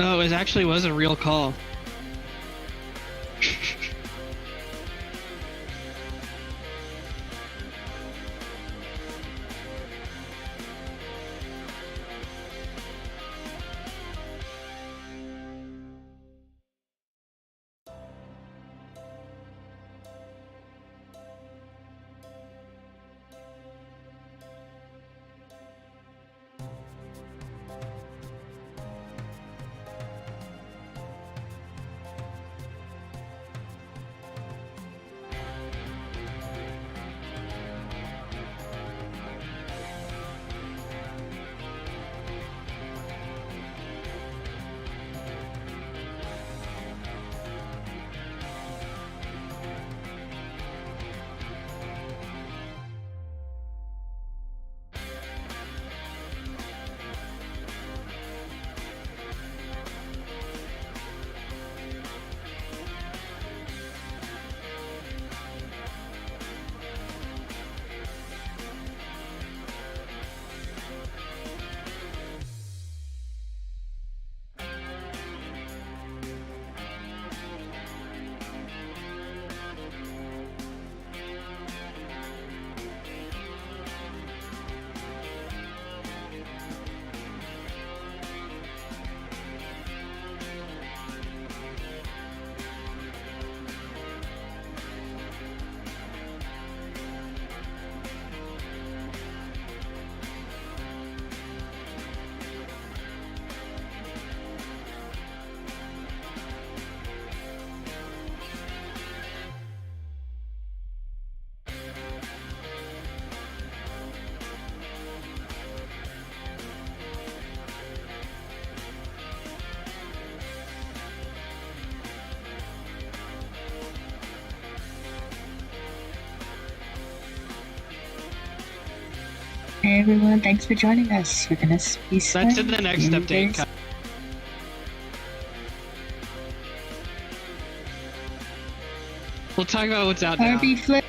Oh, it actually was a real call. Hey everyone, thanks for joining us. We're gonna be That's in the next update. We'll talk about what's out now. RB Flip.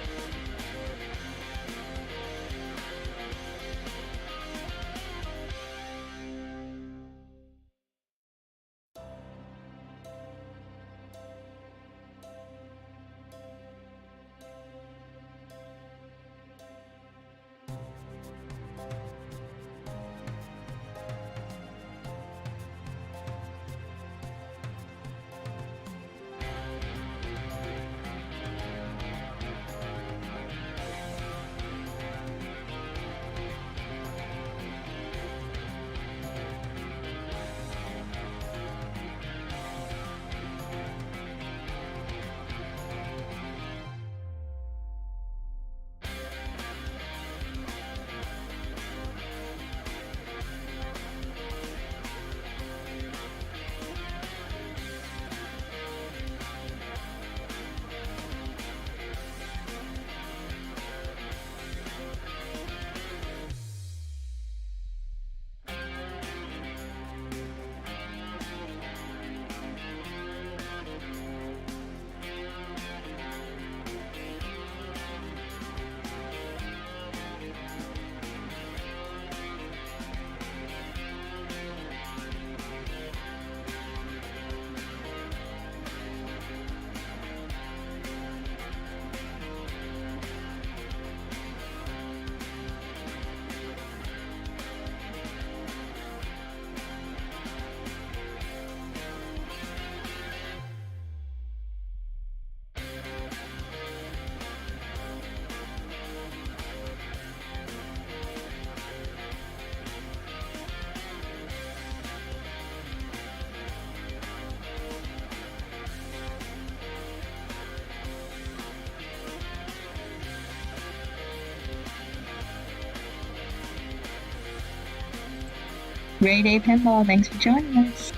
Ray Day Pinball, thanks for joining us.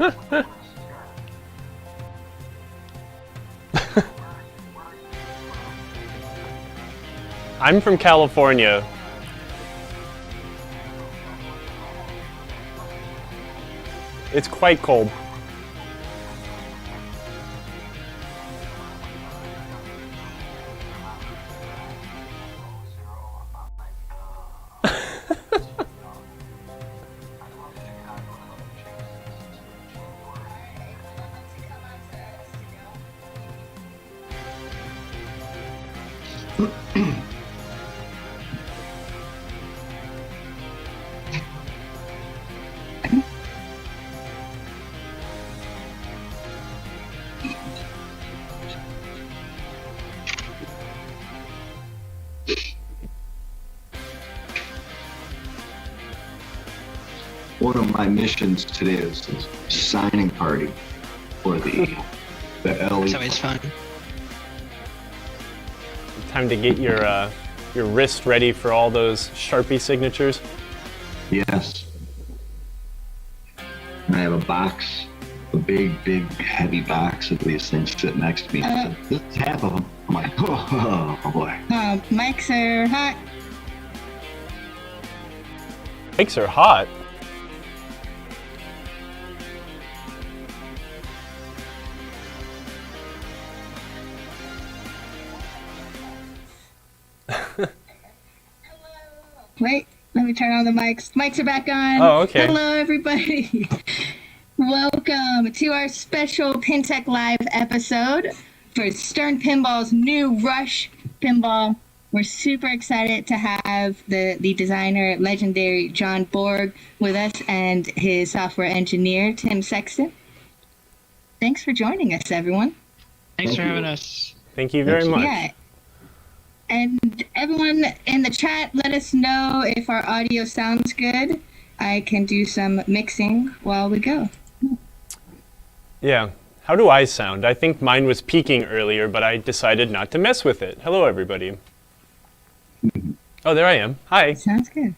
I'm from California. It's quite cold. One of my missions today is a signing party for the LE. It's always fun. Time to get your wrist ready for all those Sharpie signatures. Yes. And I have a box, a big, heavy box of these things sitting next to me. This is half of them. I'm like, oh boy. Mics are hot. Mics are hot. Wait, let me turn on the mics. Mics are back on. Oh, okay. Hello, everybody. Welcome to our special PinTech Live episode for Stern Pinball's new Rush Pinball. We're super excited to have the designer, legendary John Borg, with us and his software engineer, Tim Sexton. Thanks for joining us, everyone. Thanks for having us. Thank you very much. Yeah. And everyone in the chat, let us know if our audio sounds good. I can do some mixing while we go. Yeah. How do I sound? I think mine was peaking earlier, but I decided not to mess with it. Hello, everybody. Oh, there I am. Hi. Sounds good.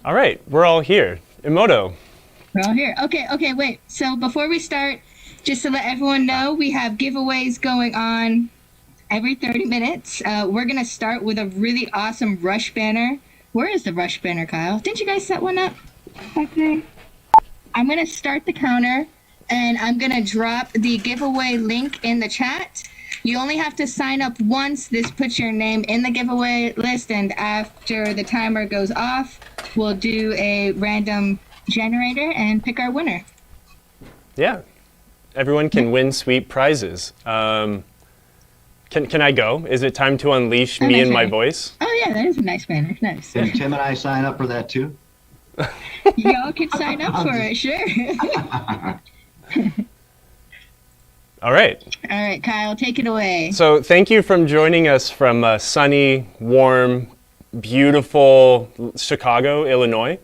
All right. We're all here. Emoto. We're all here. Okay, wait. So before we start, just to let everyone know, we have giveaways going on every 30 minutes. We're going to start with a really awesome Rush banner. Where is the Rush banner, Kyle? Didn't you guys set one up? Okay. I'm going to start the counter, and I'm going to drop the giveaway link in the chat. You only have to sign up once. This puts your name in the giveaway list, and after the timer goes off, we'll do a random generator and pick our winner. Yeah. Everyone can win sweet prizes. Can I go? Is it time to unleash me and my voice? Oh yeah, that is a nice banner. Nice. Can Tim and I sign up for that too? Y'all can sign up for it, sure. All right. All right, Kyle, take it away. So thank you for joining us from sunny, warm, beautiful Chicago, Illinois,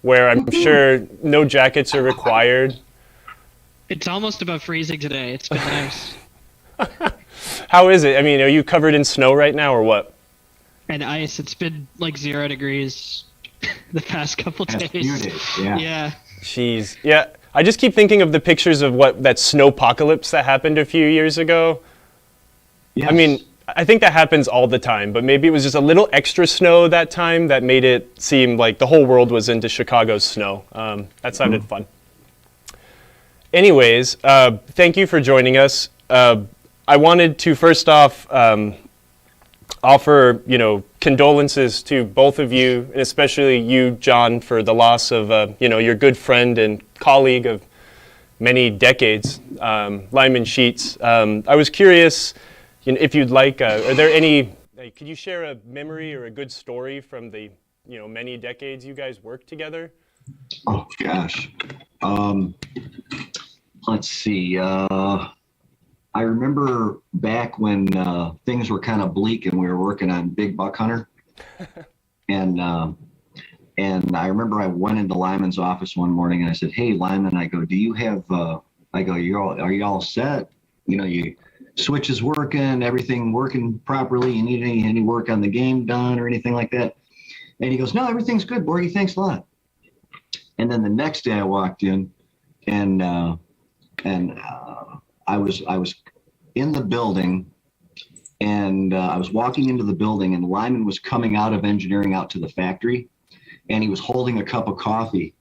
where I'm sure no jackets are required. It's almost above freezing today. It's been nice. How is it? I mean, are you covered in snow right now or what? And ice. It's been like 0 degrees the past couple days. Few days, yeah. Yeah. Jeez. Yeah. I just keep thinking of the pictures of that snowpocalypse that happened a few years ago. Yes. I mean, I think that happens all the time, but maybe it was just a little extra snow that time that made it seem like the whole world was into Chicago's snow. That sounded fun. Anyways, thank you for joining us. I wanted to first off offer, condolences to both of you, and especially you, John, for the loss of, your good friend and colleague of many decades, Lyman Sheets. I was curious, if you'd like, are there any, could you share a memory or a good story from the, many decades you guys worked together? Oh gosh. Let's see. I remember back when things were kind of bleak and we were working on Big Buck Hunter, and I remember I went into Lyman's office one morning and I said, "Hey, Lyman," I go, "Do you have?" I go, "Are you all set? You switch is working, everything working properly. You need any work on the game done or anything like that?" And he goes, "No, everything's good, Borgie. Thanks a lot." And then the next day I walked in, and I was in the building, and I was walking into the building, and Lyman was coming out of engineering out to the factory, and he was holding a cup of coffee,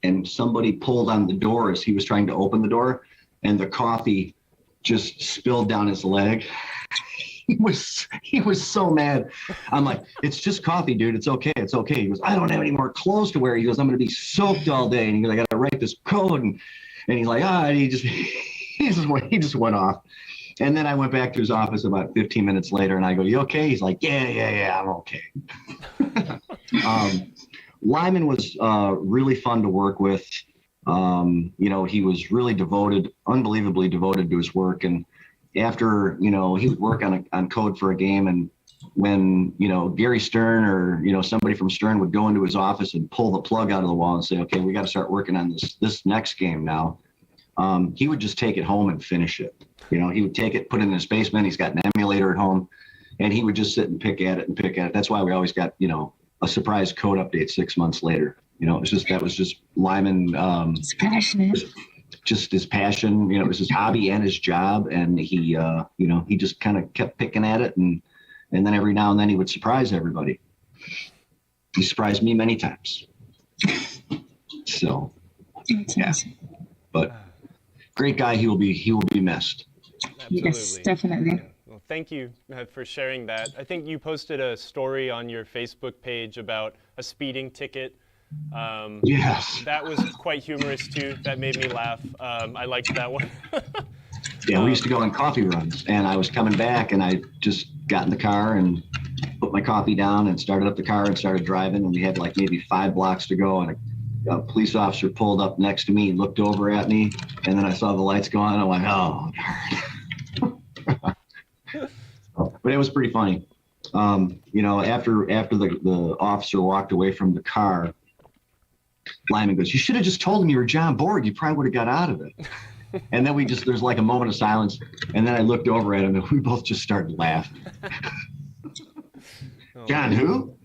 and somebody pulled on the door as he was trying to open the door, and the coffee just spilled down his leg. He was so mad. I'm like, it's just coffee, dude. It's okay. It's okay. He goes, I don't have any more clothes to wear. He goes, I'm going to be soaked all day. And he goes, I got to write this code. And he's like, and he just went off. And then I went back to his office about 15 minutes later, and I go, you okay? He's like, yeah, I'm okay. Lyman was really fun to work with. He was really devoted, unbelievably devoted to his work. And after, he would work on code for a game, and when, Gary Stern or, somebody from Stern would go into his office and pull the plug out of the wall and say, okay, we got to start working on this next game now. He would just take it home and finish it. He would take it, put it in his basement. He's got an emulator at home, and he would just sit and pick at it. That's why we always got, a surprise code update 6 months later. That was just Lyman. It's passionate. Just his passion, it was his hobby and his job. And he just kind of kept picking at it. And then every now and then he would surprise everybody. He surprised me many times. So, yeah. But great guy. He will be missed. Absolutely. Yes, definitely. Yeah. Well, thank you for sharing that. I think you posted a story on your Facebook page about a speeding ticket. Yes. That was quite humorous too. That made me laugh. I liked that one. Yeah, we used to go on coffee runs, and I was coming back, and I just got in the car and put my coffee down and started up the car and started driving, and we had like maybe 5 blocks to go, and a police officer pulled up next to me, looked over at me, and then I saw the lights go on, and I went, oh, darn. But it was pretty funny. After the officer walked away from the car, Lyman goes, you should have just told him you were John Borg. You probably would have got out of it. And then there's like a moment of silence. And then I looked over at him, and we both just started laughing. John who?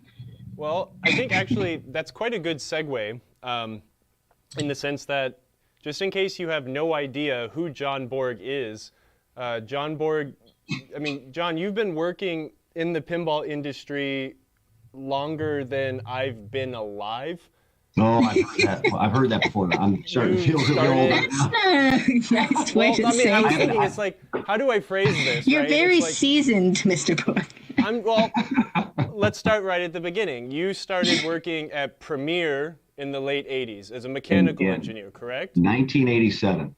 Well, I think actually that's quite a good segue in the sense that just in case you have no idea who John Borg is, John, you've been working in the pinball industry longer than I've been alive. Oh, I've heard that before. I'm starting to feel really old. Nice way to say I was it. thinking, it's like, how do I phrase this? You're right? very It's like, seasoned, Mr. Borg. Let's start right at the beginning. You started working at Premiere in the late 80s as a mechanical engineer, correct? 1987.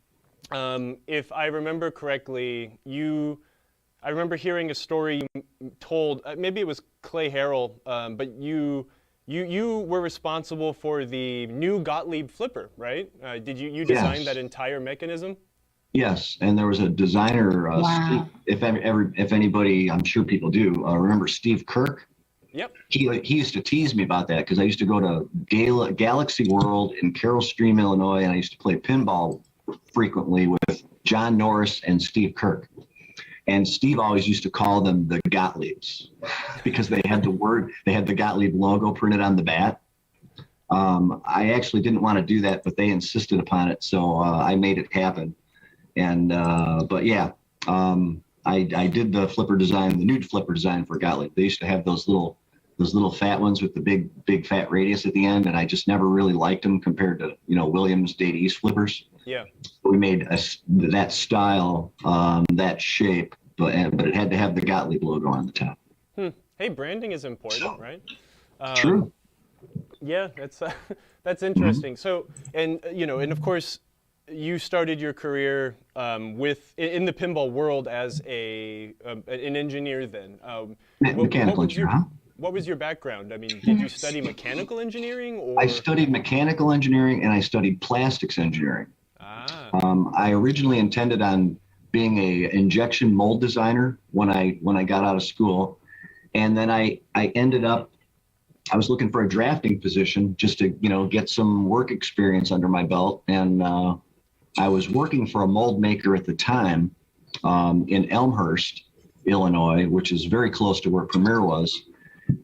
If I remember correctly, I remember hearing a story you told, maybe it was Clay Harrell, but you were responsible for the new Gottlieb flipper, right? Did you design that entire mechanism? Yes, and there was a designer. Wow. If anybody, I'm sure people do, remember Steve Kirk? Yep. He used to tease me about that because I used to go to Galaxy World in Carroll Stream, Illinois, and I used to play pinball frequently with John Norris and Steve Kirk. And Steve always used to call them the Gottliebs because they had the Gottlieb logo printed on the bat. I actually didn't want to do that, but they insisted upon it, so I made it happen. And but yeah, I did the flipper design, the new flipper design for Gottlieb. They used to have those little fat ones with the big fat radius at the end, and I just never really liked them compared to Williams Data East flippers. Yeah. We made that style, that shape, but it had to have the Gottlieb logo on the top. Hey, branding is important, right? True. Yeah, that's interesting. So, and of course, you started your career in the pinball world as an engineer. Then, mechanical engineer. Huh? What was your background? I mean, did you study mechanical engineering, or? I studied mechanical engineering and I studied plastics engineering. I originally intended on being a injection mold designer when I got out of school, and then I ended up. I was looking for a drafting position just to get some work experience under my belt, and I was working for a mold maker at the time in Elmhurst, Illinois, which is very close to where Premiere was.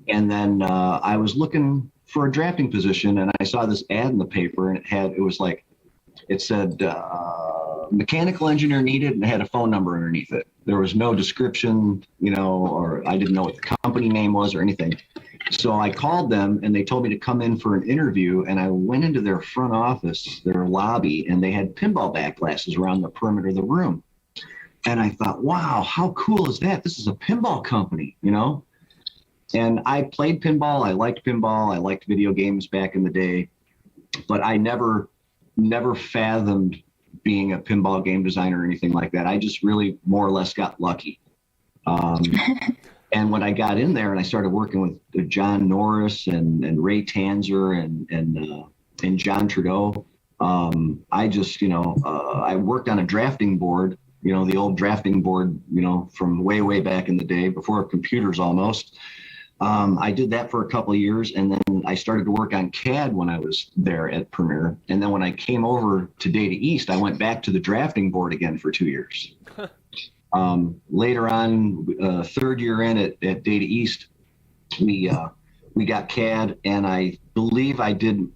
And then I was looking for a drafting position, and I saw this ad in the paper, and it said mechanical engineer needed, and it had a phone number underneath it. There was no description, or I didn't know what the company name was or anything. So I called them, and they told me to come in for an interview, and I went into their front office, their lobby, and they had pinball back glasses around the perimeter of the room. And I thought, wow, how cool is that? This is a pinball company, And I played pinball. I liked pinball. I liked video games back in the day, but I never fathomed being a pinball game designer or anything like that. I just really more or less got lucky. And when I got in there and I started working with John Norris and Ray Tanzer and John Trudeau, I just, I worked on a drafting board, the old drafting board, from way, way back in the day before computers almost. I did that for a couple of years, and then I started to work on CAD when I was there at Premiere. And then when I came over to Data East, I went back to the drafting board again for 2 years. Later on, third year in at Data East, we got CAD, and I believe I did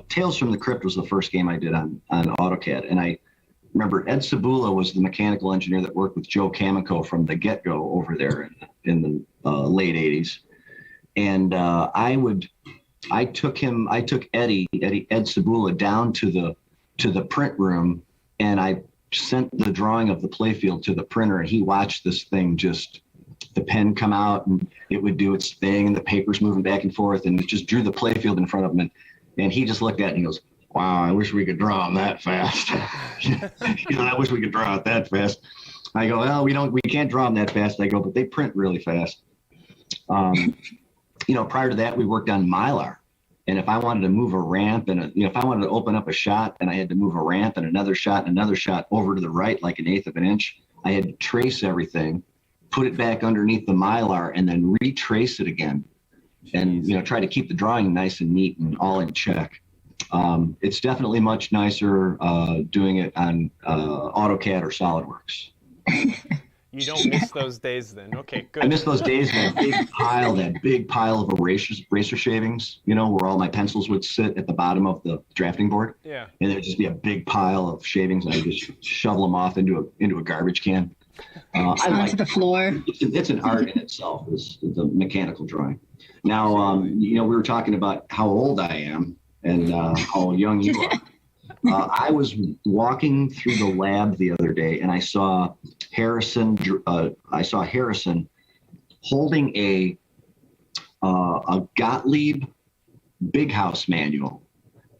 Tales from the Crypt was the first game I did on AutoCAD. And I remember Ed Sabula was the mechanical engineer that worked with Joe Camico from the get-go over there in the late 80s. And I took Ed Sabula down to the print room, and I sent the drawing of the playfield to the printer, and he watched this thing, just the pen come out and it would do its thing and the paper's moving back and forth, and it just drew the playfield in front of him, and he just looked at it and he goes, wow, I wish we could draw them that fast. I wish we could draw it that fast. I go, well, we can't draw them that fast. I go, but they print really fast. Prior to that, we worked on Mylar. And if I wanted to move a ramp and, if I wanted to open up a shot and I had to move a ramp and another shot over to the right, like 1/8 of an inch, I had to trace everything, put it back underneath the Mylar, and then retrace it again. And, try to keep the drawing nice and neat and all in check. It's definitely much nicer doing it on AutoCAD or SolidWorks. You don't miss those days then. Okay, good. I miss those days, that big pile of eraser shavings, where all my pencils would sit at the bottom of the drafting board. Yeah. And there'd just be a big pile of shavings, and I just shovel them off into a garbage can. Onto the floor. It's an art in itself, is the mechanical drawing. Now, we were talking about how old I am and how young you are. I was walking through the lab the other day, and I saw Harrison holding a Gottlieb Big House manual,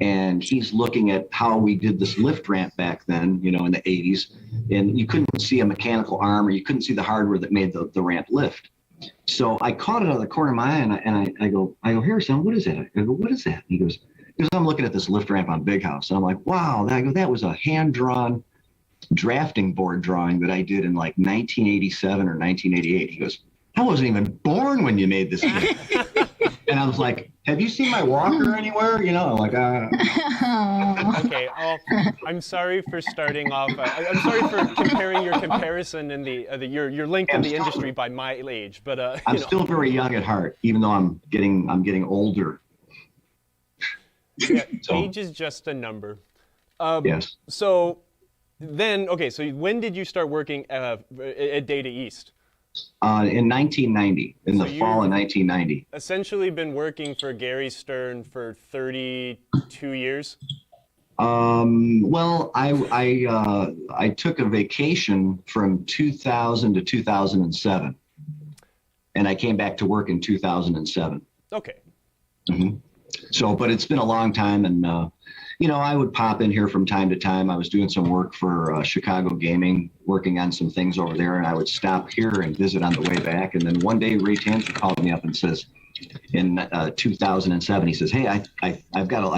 and he's looking at how we did this lift ramp back then, in the 80s, and you couldn't see a mechanical arm, or you couldn't see the hardware that made the ramp lift. So I caught it out of the corner of my eye, and I go, Harrison, what is that? I go, what is that? And he goes, because I'm looking at this lift ramp on Big House, and I'm like, wow, that was a hand-drawn drafting board drawing that I did in like 1987 or 1988. He goes, I wasn't even born when you made this thing. And I was like, have you seen my walker anywhere? I'm like, Okay, I'm sorry for starting off. I'm sorry for comparing your comparison in your link in the industry by my age, but I'm still very young at heart, even though I'm getting older. Yeah, age is just a number. Yes. So then, so when did you start working at Data East? In 1990, in the fall of 1990. Essentially been working for Gary Stern for 32 years? Well, I took a vacation from 2000 to 2007, and I came back to work in 2007. Okay. Mm-hmm. So, but it's been a long time, and I would pop in here from time to time. I was doing some work for Chicago Gaming, working on some things over there, and I would stop here and visit on the way back. And then one day, Ray Tanzer called me up and says, in 2007, he says, "Hey, I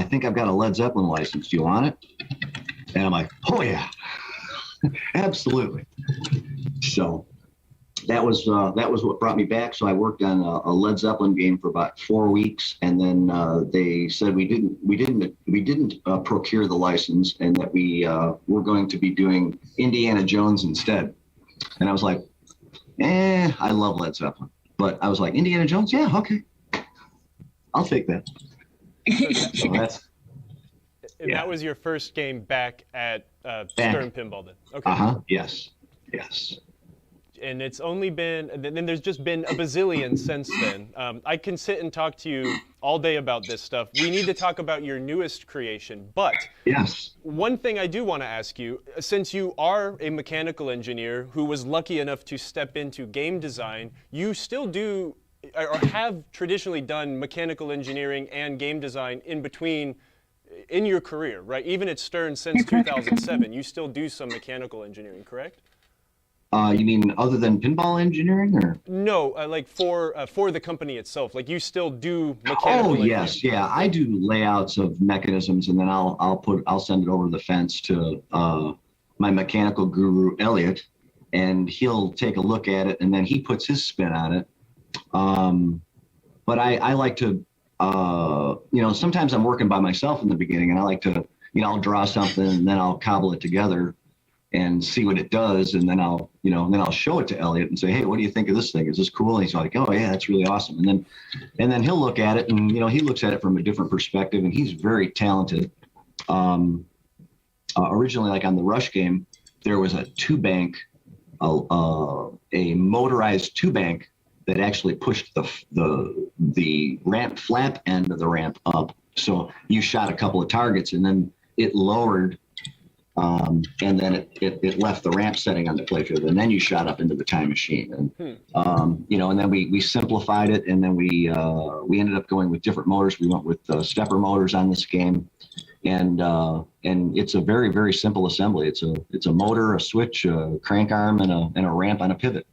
think I've got a Led Zeppelin license. Do you want it?" And I'm like, "Oh yeah, absolutely." So that was what brought me back. So I worked on a Led Zeppelin game for about 4 weeks, and then they said we didn't procure the license, and that we were going to be doing Indiana Jones instead. And I was like, I love Led Zeppelin, but I was like, Indiana Jones, yeah, okay, I'll take that. So that's And Yeah. that was your first game back at Stern Pinball then? Okay. Yes. Yes. And it's only been, and then there's just been a bazillion since then. I can sit and talk to you all day about this stuff. We need to talk about your newest creation, but Yes. one thing I do want to ask you, since you are a mechanical engineer who was lucky enough to step into game design, you still do, or have traditionally done mechanical engineering and game design in between in your career, right? Even at Stern since 2007, you still do some mechanical engineering, correct? You mean other than pinball engineering, or? No, like for the company itself, like you still do mechanical. Oh yes, yeah. I do layouts of mechanisms, and then I'll send it over the fence to my mechanical guru Elliot, and he'll take a look at it, and then he puts his spin on it. But I like to, sometimes I'm working by myself in the beginning, and I like to, I'll draw something, and then I'll cobble it together and see what it does, and then I'll show it to Elliot and say, hey, what do you think of this thing? Is this cool? And he's like, oh yeah, that's really awesome. And then he'll look at it, and he looks at it from a different perspective, and he's very talented. Originally, like on the Rush game, there was a a motorized two bank that actually pushed the ramp flap end of the ramp up. So you shot a couple of targets, and then it lowered. And then it left the ramp setting on the playfield, and then you shot up into the time machine, and and then we simplified it, and then we ended up going with different motors. We went with stepper motors on this game, and it's a very, very simple assembly. It's a motor, a switch, a crank arm, and a ramp on a pivot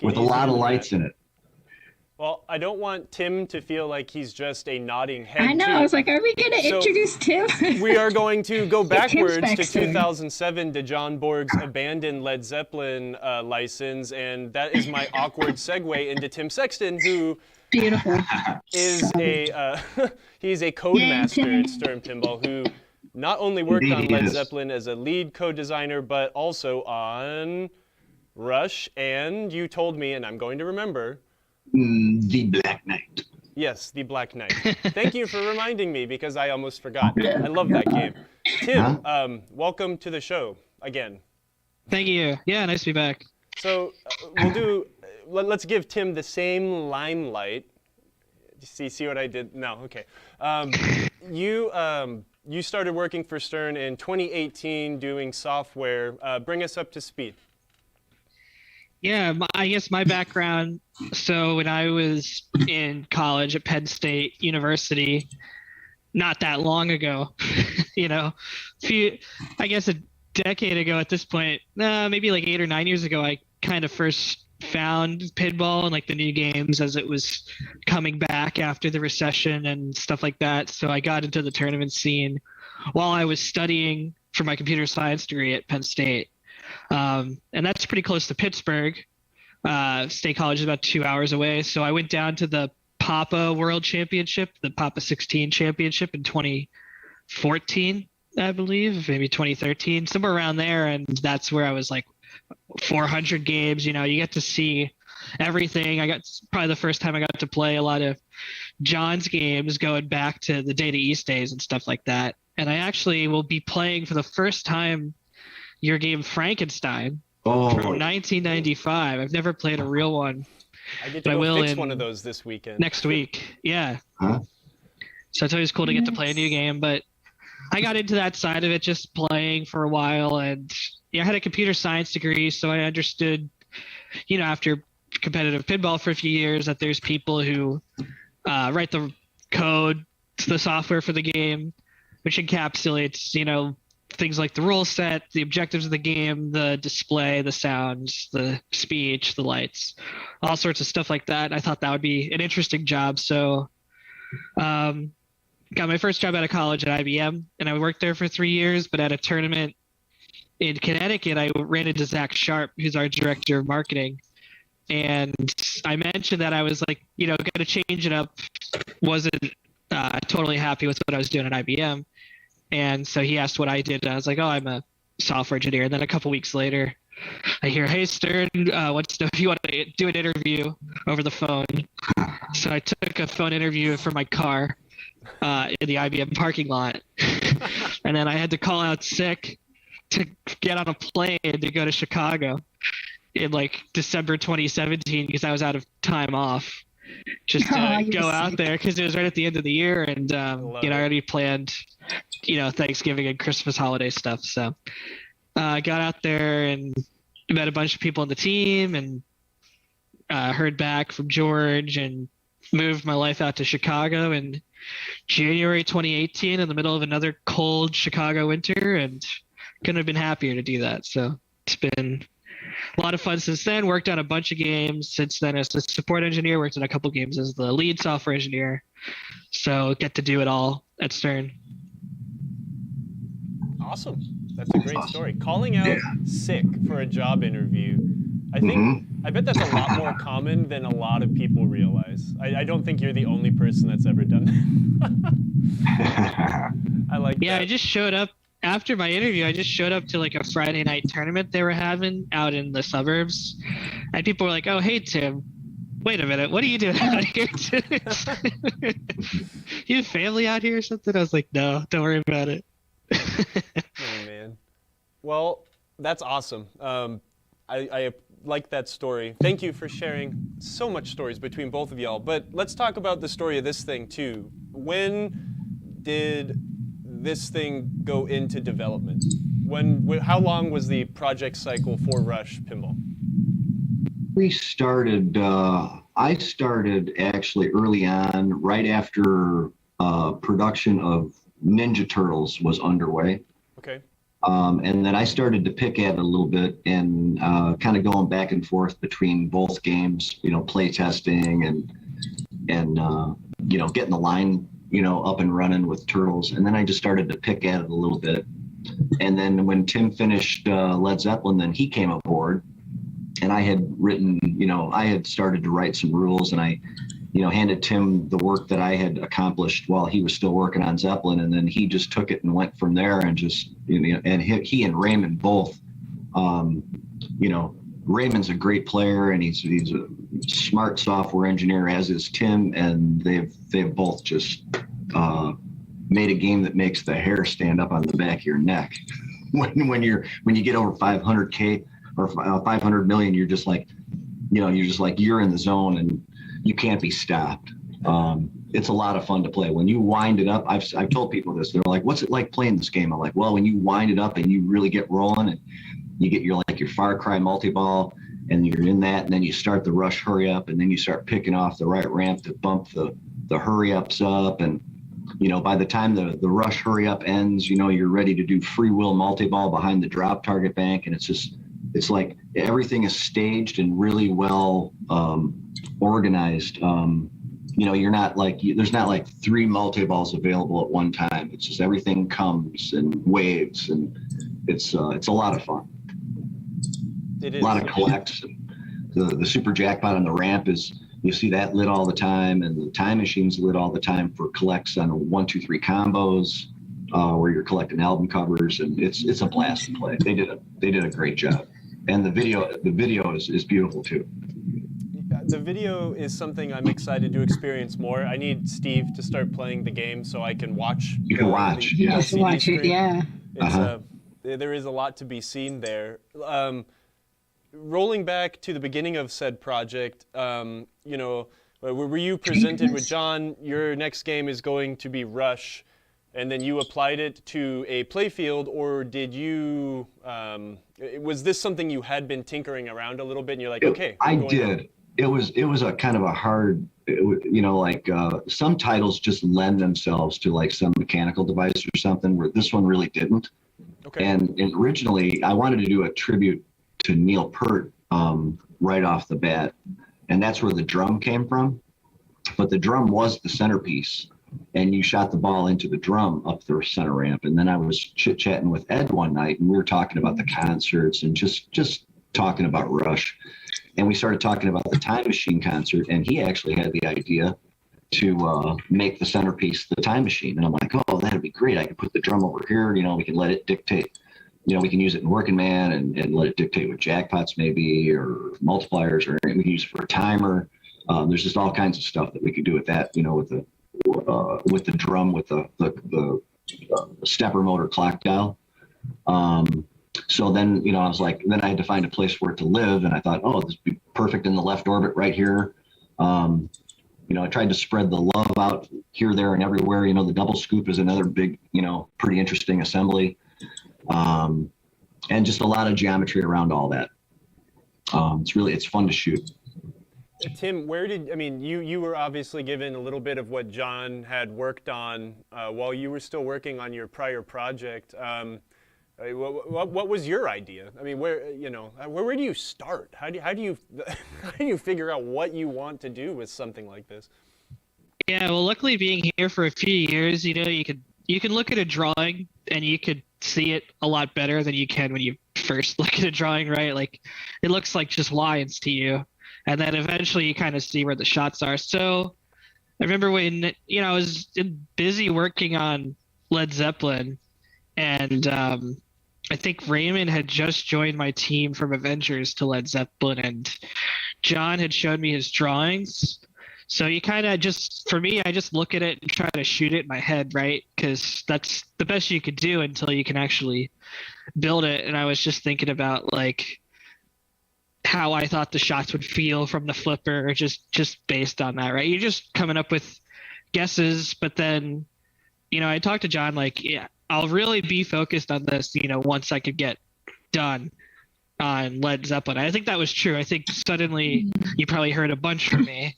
with a lot of lights in it. Well, I don't want Tim to feel like he's just a nodding head. I know. Too. I was like, are we going to introduce Tim? We are going to go backwards to backstory. 2007 to John Borg's abandoned Led Zeppelin license, and that is my awkward segue into Tim Sexton, who Beautiful. is he's a code master at Stern Pinball, who not only worked on Led Zeppelin as a lead co-designer, but also on Rush, and you told me, and I'm going to remember, The Black Knight. Yes, The Black Knight. Thank you for reminding me, because I almost forgot. I love that game. Tim, welcome to the show again. Thank you. Yeah, nice to be back. So let's give Tim the same limelight. See what I did? No, okay. You started working for Stern in 2018 doing software. Bring us up to speed. Yeah, I guess my background, so when I was in college at Penn State University, not that long ago, I guess a decade ago at this point, maybe like 8 or 9 years ago, I kind of first found pinball and like the new games as it was coming back after the recession and stuff like that. So I got into the tournament scene while I was studying for my computer science degree at Penn State. And that's pretty close to Pittsburgh. State College is about 2 hours away. So I went down to the Papa World Championship, the Papa 16 Championship in 2014, I believe, maybe 2013, somewhere around there. And that's where I was like 400 games. You get to see everything. I got probably the first time I got to play a lot of John's games going back to the Data East days and stuff like that. And I actually will be playing for the first time your game Frankenstein from 1995. I've never played a real one. I get to go fix one of those this weekend. Next week, yeah. So it's always cool to get to play a new game. But I got into that side of it just playing for a while. And I had a computer science degree, so I understood, after competitive pinball for a few years, that there's people who write the code, the software for the game, which encapsulates, things like the rule set, the objectives of the game, the display, the sounds, the speech, the lights, all sorts of stuff like that. I thought that would be an interesting job. So got my first job out of college at IBM, and I worked there for 3 years, but at a tournament in Connecticut, I ran into Zach Sharp, who's our director of marketing. And I mentioned that I was like, going to change it up. Wasn't totally happy with what I was doing at IBM. And so he asked what I did. And I was like, oh, I'm a software engineer. And then a couple weeks later, I hear, hey, Stern, what's if you want to do an interview over the phone? So I took a phone interview from my car in the IBM parking lot. And then I had to call out sick to get on a plane to go to Chicago in like December 2017 because I was out of time off just to go out there because it was right at the end of the year. And, I already planned, Thanksgiving and Christmas holiday stuff. So I got out there and met a bunch of people on the team and heard back from George and moved my life out to Chicago in January 2018 in the middle of another cold Chicago winter, and couldn't have been happier to do that. So it's been a lot of fun since then. Worked on a bunch of games since then as a support engineer, worked on a couple games as the lead software engineer. So get to do it all at Stern. Awesome. That's a great story. Calling out sick for a job interview. I bet that's a lot more common than a lot of people realize. I don't think you're the only person that's ever done that. I like that. Yeah, I just showed up after my interview. I just showed up to like a Friday night tournament they were having out in the suburbs. And people were like, "Oh, hey, Tim, wait a minute. What are you doing out here? You have family out here or something?" I was like, "No, don't worry about it." Oh, man. Well, that's awesome. I like that story. Thank you for sharing so much stories between both of y'all. But let's talk about the story of this thing too. When did this thing go into development? How long was the project cycle for Rush Pinball? We started, I started actually early on, right after production of Ninja Turtles was underway. Okay. And then I started to pick at it a little bit and kind of going back and forth between both games, play testing and getting the line, up and running with Turtles. And then I just started to pick at it a little bit. And then when Tim finished Led Zeppelin, then he came aboard and I had written, I had started to write some rules and I, handed Tim the work that I had accomplished while he was still working on Zeppelin. And then he just took it and went from there and just, and he and Raymond both, Raymond's a great player and he's a smart software engineer, as is Tim. And they've both just made a game that makes the hair stand up on the back of your neck. when you get over 500K or 500 million, you're just like, you're in the zone and you can't be stopped. It's a lot of fun to play. When you wind it up, I've told people this. They're like, "What's it like playing this game?" I'm like, "Well, when you wind it up and you really get rolling, and you get your Far Cry multi-ball, and you're in that, and then you start the Rush hurry up, and then you start picking off the right ramp to bump the hurry ups up, and by the time the Rush hurry up ends, you're ready to do free will multi-ball behind the drop target bank, and it's like everything is staged and really well organized. You're not there's not like 3 multi-balls available at one time. It's just everything comes in waves, and it's a lot of fun. It is. A lot of collects. The super jackpot on the ramp you see that lit all the time, and the time machine's lit all the time for collects on 1, 2, 3 combos, where you're collecting album covers, and it's a blast to play. They did a great job, and the video is beautiful too. The video is something I'm excited to experience more. I need Steve to start playing the game so I can watch. You can watch. You just watch it, yeah. There is a lot to be seen there. Rolling back to the beginning of said project, were you presented with John, your next game is going to be Rush, and then you applied it to a playfield, or did you, was this something you had been tinkering around a little bit and you're like, okay. I did. It was a kind of a hard, some titles just lend themselves to like some mechanical device or something, where this one really didn't. Okay. And originally I wanted to do a tribute to Neil Peart right off the bat. And that's where the drum came from. But the drum was the centerpiece. And you shot the ball into the drum up the center ramp. And then I was chit-chatting with Ed one night, and we were talking about the concerts and just talking about Rush. And we started talking about the Time Machine concert, and he actually had the idea to make the centerpiece the Time Machine. And I'm like, oh, that'd be great. I could put the drum over here. We can let it dictate. We can use it in Working Man and let it dictate with jackpots maybe, or multipliers, or we can use it for a timer. There's just all kinds of stuff that we could do with that, with with the drum with the stepper motor clock dial. So then, I was like, then I had to find a place for it to live. And I thought, oh, this would be perfect in the left orbit right here. I tried to spread the love out here, there, and everywhere. The double scoop is another big, pretty interesting assembly. And just a lot of geometry around all that. It's fun to shoot. Tim, you were obviously given a little bit of what John had worked on while you were still working on your prior project. What was your idea? Where do you start? How do you figure out what you want to do with something like this? Yeah, well, luckily being here for a few years, you can look at a drawing and you could see it a lot better than you can when you first look at a drawing, right? Like it looks like just lines to you, and then eventually you kind of see where the shots are. So I remember when I was busy working on Led Zeppelin, and I think Raymond had just joined my team from Avengers to Led Zeppelin, and John had showed me his drawings. So you kind of for me, I just look at it and try to shoot it in my head, right? Because that's the best you could do until you can actually build it. And I was just thinking about like how I thought the shots would feel from the flipper, just based on that, right? You're just coming up with guesses, but then, I talked to John like, yeah, I'll really be focused on this, once I could get done on Led Zeppelin. I think that was true. I think suddenly you probably heard a bunch from me,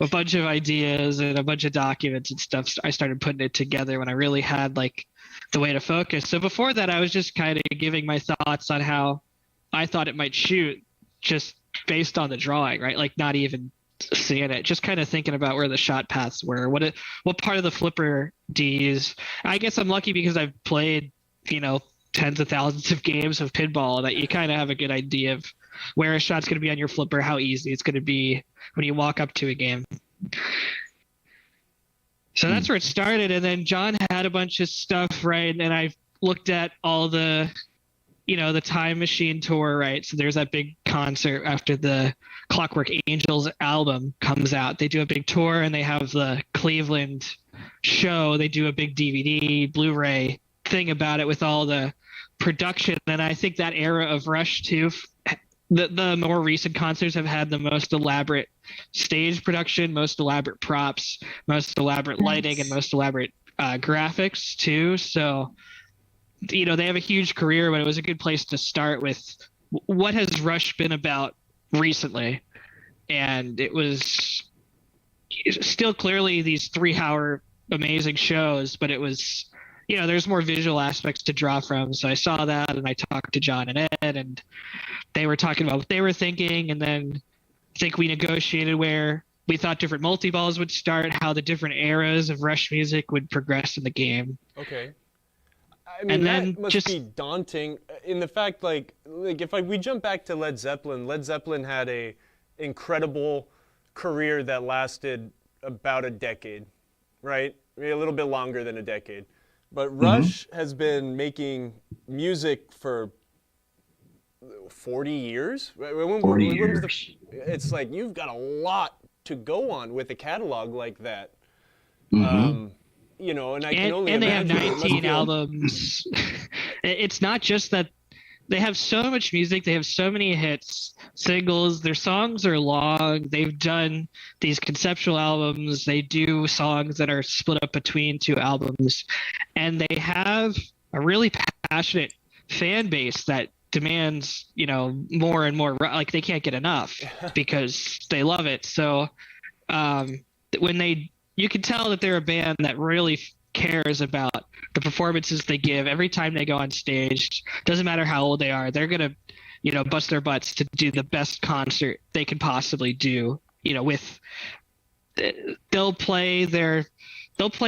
a bunch of ideas and a bunch of documents and stuff. I started putting it together when I really had like the way to focus. So before that, I was just kind of giving my thoughts on how I thought it might shoot just based on the drawing, right? Like not even seeing it, just kind of thinking about where the shot paths were, what part of the flipper do you use. I guess I'm lucky because I've played, tens of thousands of games of pinball that you kind of have a good idea of where a shot's going to be on your flipper, how easy it's going to be when you walk up to a game. So that's where it started. And then John had a bunch of stuff, right? And I looked at all the, the Time Machine tour, right? So there's that big concert after the Clockwork Angels album comes out. They do a big tour and they have the Cleveland show. They do a big DVD, Blu-ray thing about it with all the production. And I think that era of Rush too, the more recent concerts have had the most elaborate stage production, most elaborate props, most elaborate lighting, and most elaborate graphics too. So, they have a huge career, but it was a good place to start with what has Rush been about recently. And it was still clearly these 3-hour amazing shows, but it was, there's more visual aspects to draw from. So I saw that and I talked to John and Ed, and they were talking about what they were thinking. And then I think we negotiated where we thought different multi-balls would start, how the different eras of Rush music would progress in the game. Okay. That must be daunting in the fact, like if we jump back to Led Zeppelin had a incredible career that lasted about a decade, right? A little bit longer than a decade. But Rush has been making music for 40 years? 40 years. It's like you've got a lot to go on with a catalog like that. And I can only imagine. They have 19 albums. It's not just that they have so much music. They have so many hits, singles. Their songs are long. They've done these conceptual albums. They do songs that are split up between 2 albums. And they have a really passionate fan base that demands, more and more. Like they can't get enough because they love it. So you can tell that they're a band that really cares about the performances they give every time they go on stage. Doesn't matter how old they are, they're gonna bust their butts to do the best concert they can possibly do. They'll play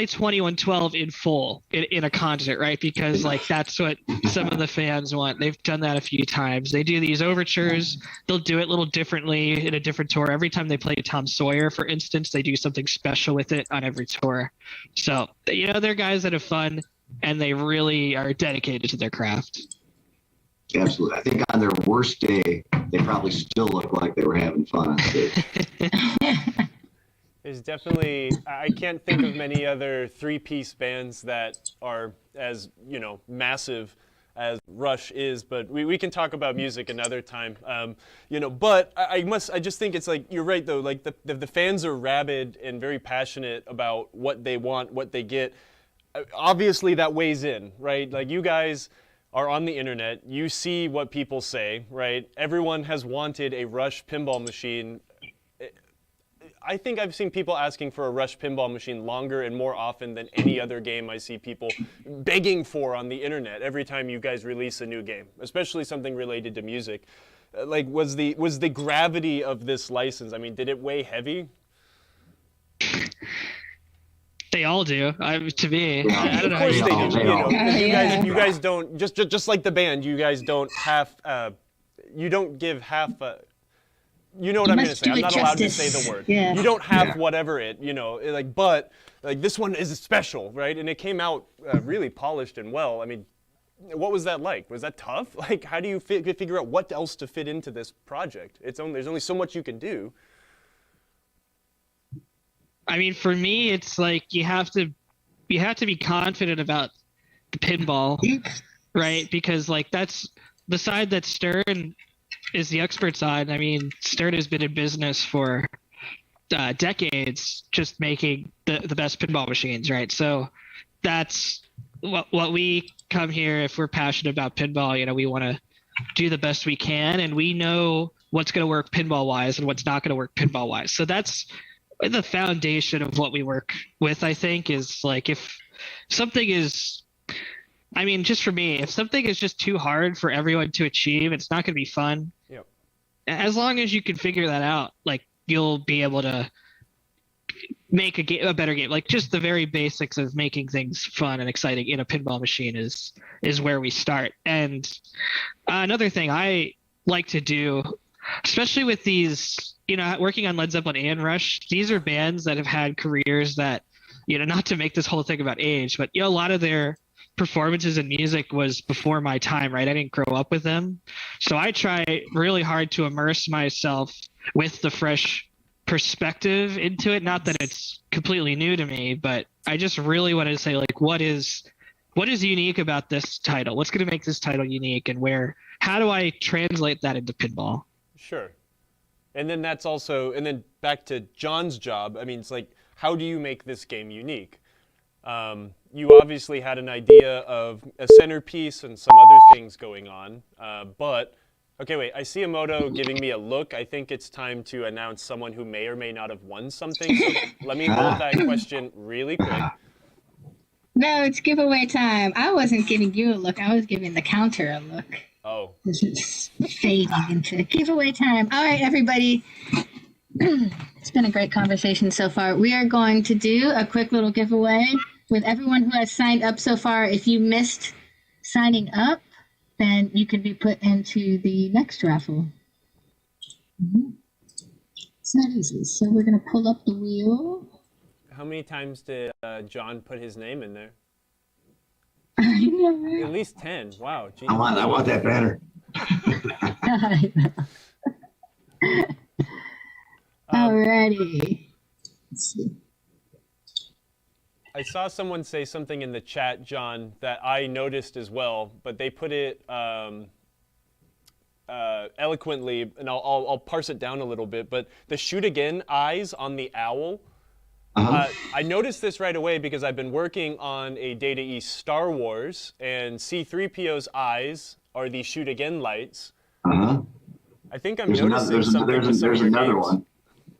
2112 in full in a concert, right? Because like that's what some of the fans want. They've done that a few times. They do these overtures. They'll do it a little differently in a different tour. Every time they play Tom Sawyer, for instance, they do something special with it on every tour. So, they're guys that have fun and they really are dedicated to their craft. Absolutely. I think on their worst day, they probably still look like they were having fun on stage. There's definitely, I can't think of many other three-piece bands that are as, massive as Rush is, but we can talk about music another time. But I just think it's like, you're right though, like the fans are rabid and very passionate about what they want, what they get. Obviously that weighs in, right? Like, you guys are on the internet, you see what people say, right? Everyone has wanted a Rush pinball machine. I think I've seen people asking for a Rush pinball machine longer and more often than any other game I see people begging for on the internet every time you guys release a new game, especially something related to music. Like, was the gravity of this license, I mean, did it weigh heavy? They all do. To me, I don't know. Of course they do. You guys don't, just like the band, you guys don't you don't give half you know what I'm going to say. I'm not allowed to say the word. Yeah. You don't have whatever but this one is special, right? And it came out really polished and well. I mean, what was that like? Was that tough? Like, how do you figure out what else to fit into this project? There's only so much you can do. I mean, for me, it's like you have to be confident about the pinball, right? Because like that's the side that Stern is the expert side. I mean, Stern has been in business for decades, just making the best pinball machines, right? So that's what we come here, if we're passionate about pinball, we want to do the best we can, and we know what's going to work pinball wise and what's not going to work pinball wise. So that's the foundation of what we work with, I think, is like, if something is, I mean, just for me, if something is just too hard for everyone to achieve, it's not going to be fun. Yep. As long as you can figure that out, like, you'll be able to make a better game. Like, just the very basics of making things fun and exciting in a pinball machine is where we start. And another thing I like to do, especially with these, working on Led Zeppelin and Rush, these are bands that have had careers that, not to make this whole thing about age, but, a lot of their performances and music was before my time, right? I didn't grow up with them. So I try really hard to immerse myself with the fresh perspective into it. Not that it's completely new to me, but I just really want to say, like, what is unique about this title? What's going to make this title unique, and how do I translate that into pinball? Sure. And then back to John's job. I mean, it's like, how do you make this game unique? You obviously had an idea of a centerpiece and some other things going on, but okay, wait, I see Emoto giving me a look. I think it's time to announce someone who may or may not have won something. So let me hold that question really quick. No, it's giveaway time. I wasn't giving you a look. I was giving the counter a look. Oh. This is fading into giveaway time. All right, everybody. It's been a great conversation so far. We are going to do a quick little giveaway with everyone who has signed up so far. If you missed signing up, then you can be put into the next raffle. It's not easy. So we're going to pull up the wheel. How many times did John put his name in there? I know, right? At least 10. Wow. Geez. I want that banner. I know. Alrighty. Let's see. I saw someone say something in the chat, John, that I noticed as well, but they put it eloquently, and I'll parse it down a little bit. But the shoot again eyes on the owl. I noticed this right away because I've been working on a Data East Star Wars, and C-3PO's eyes are the shoot again lights. I think I'm noticing something. There's another one.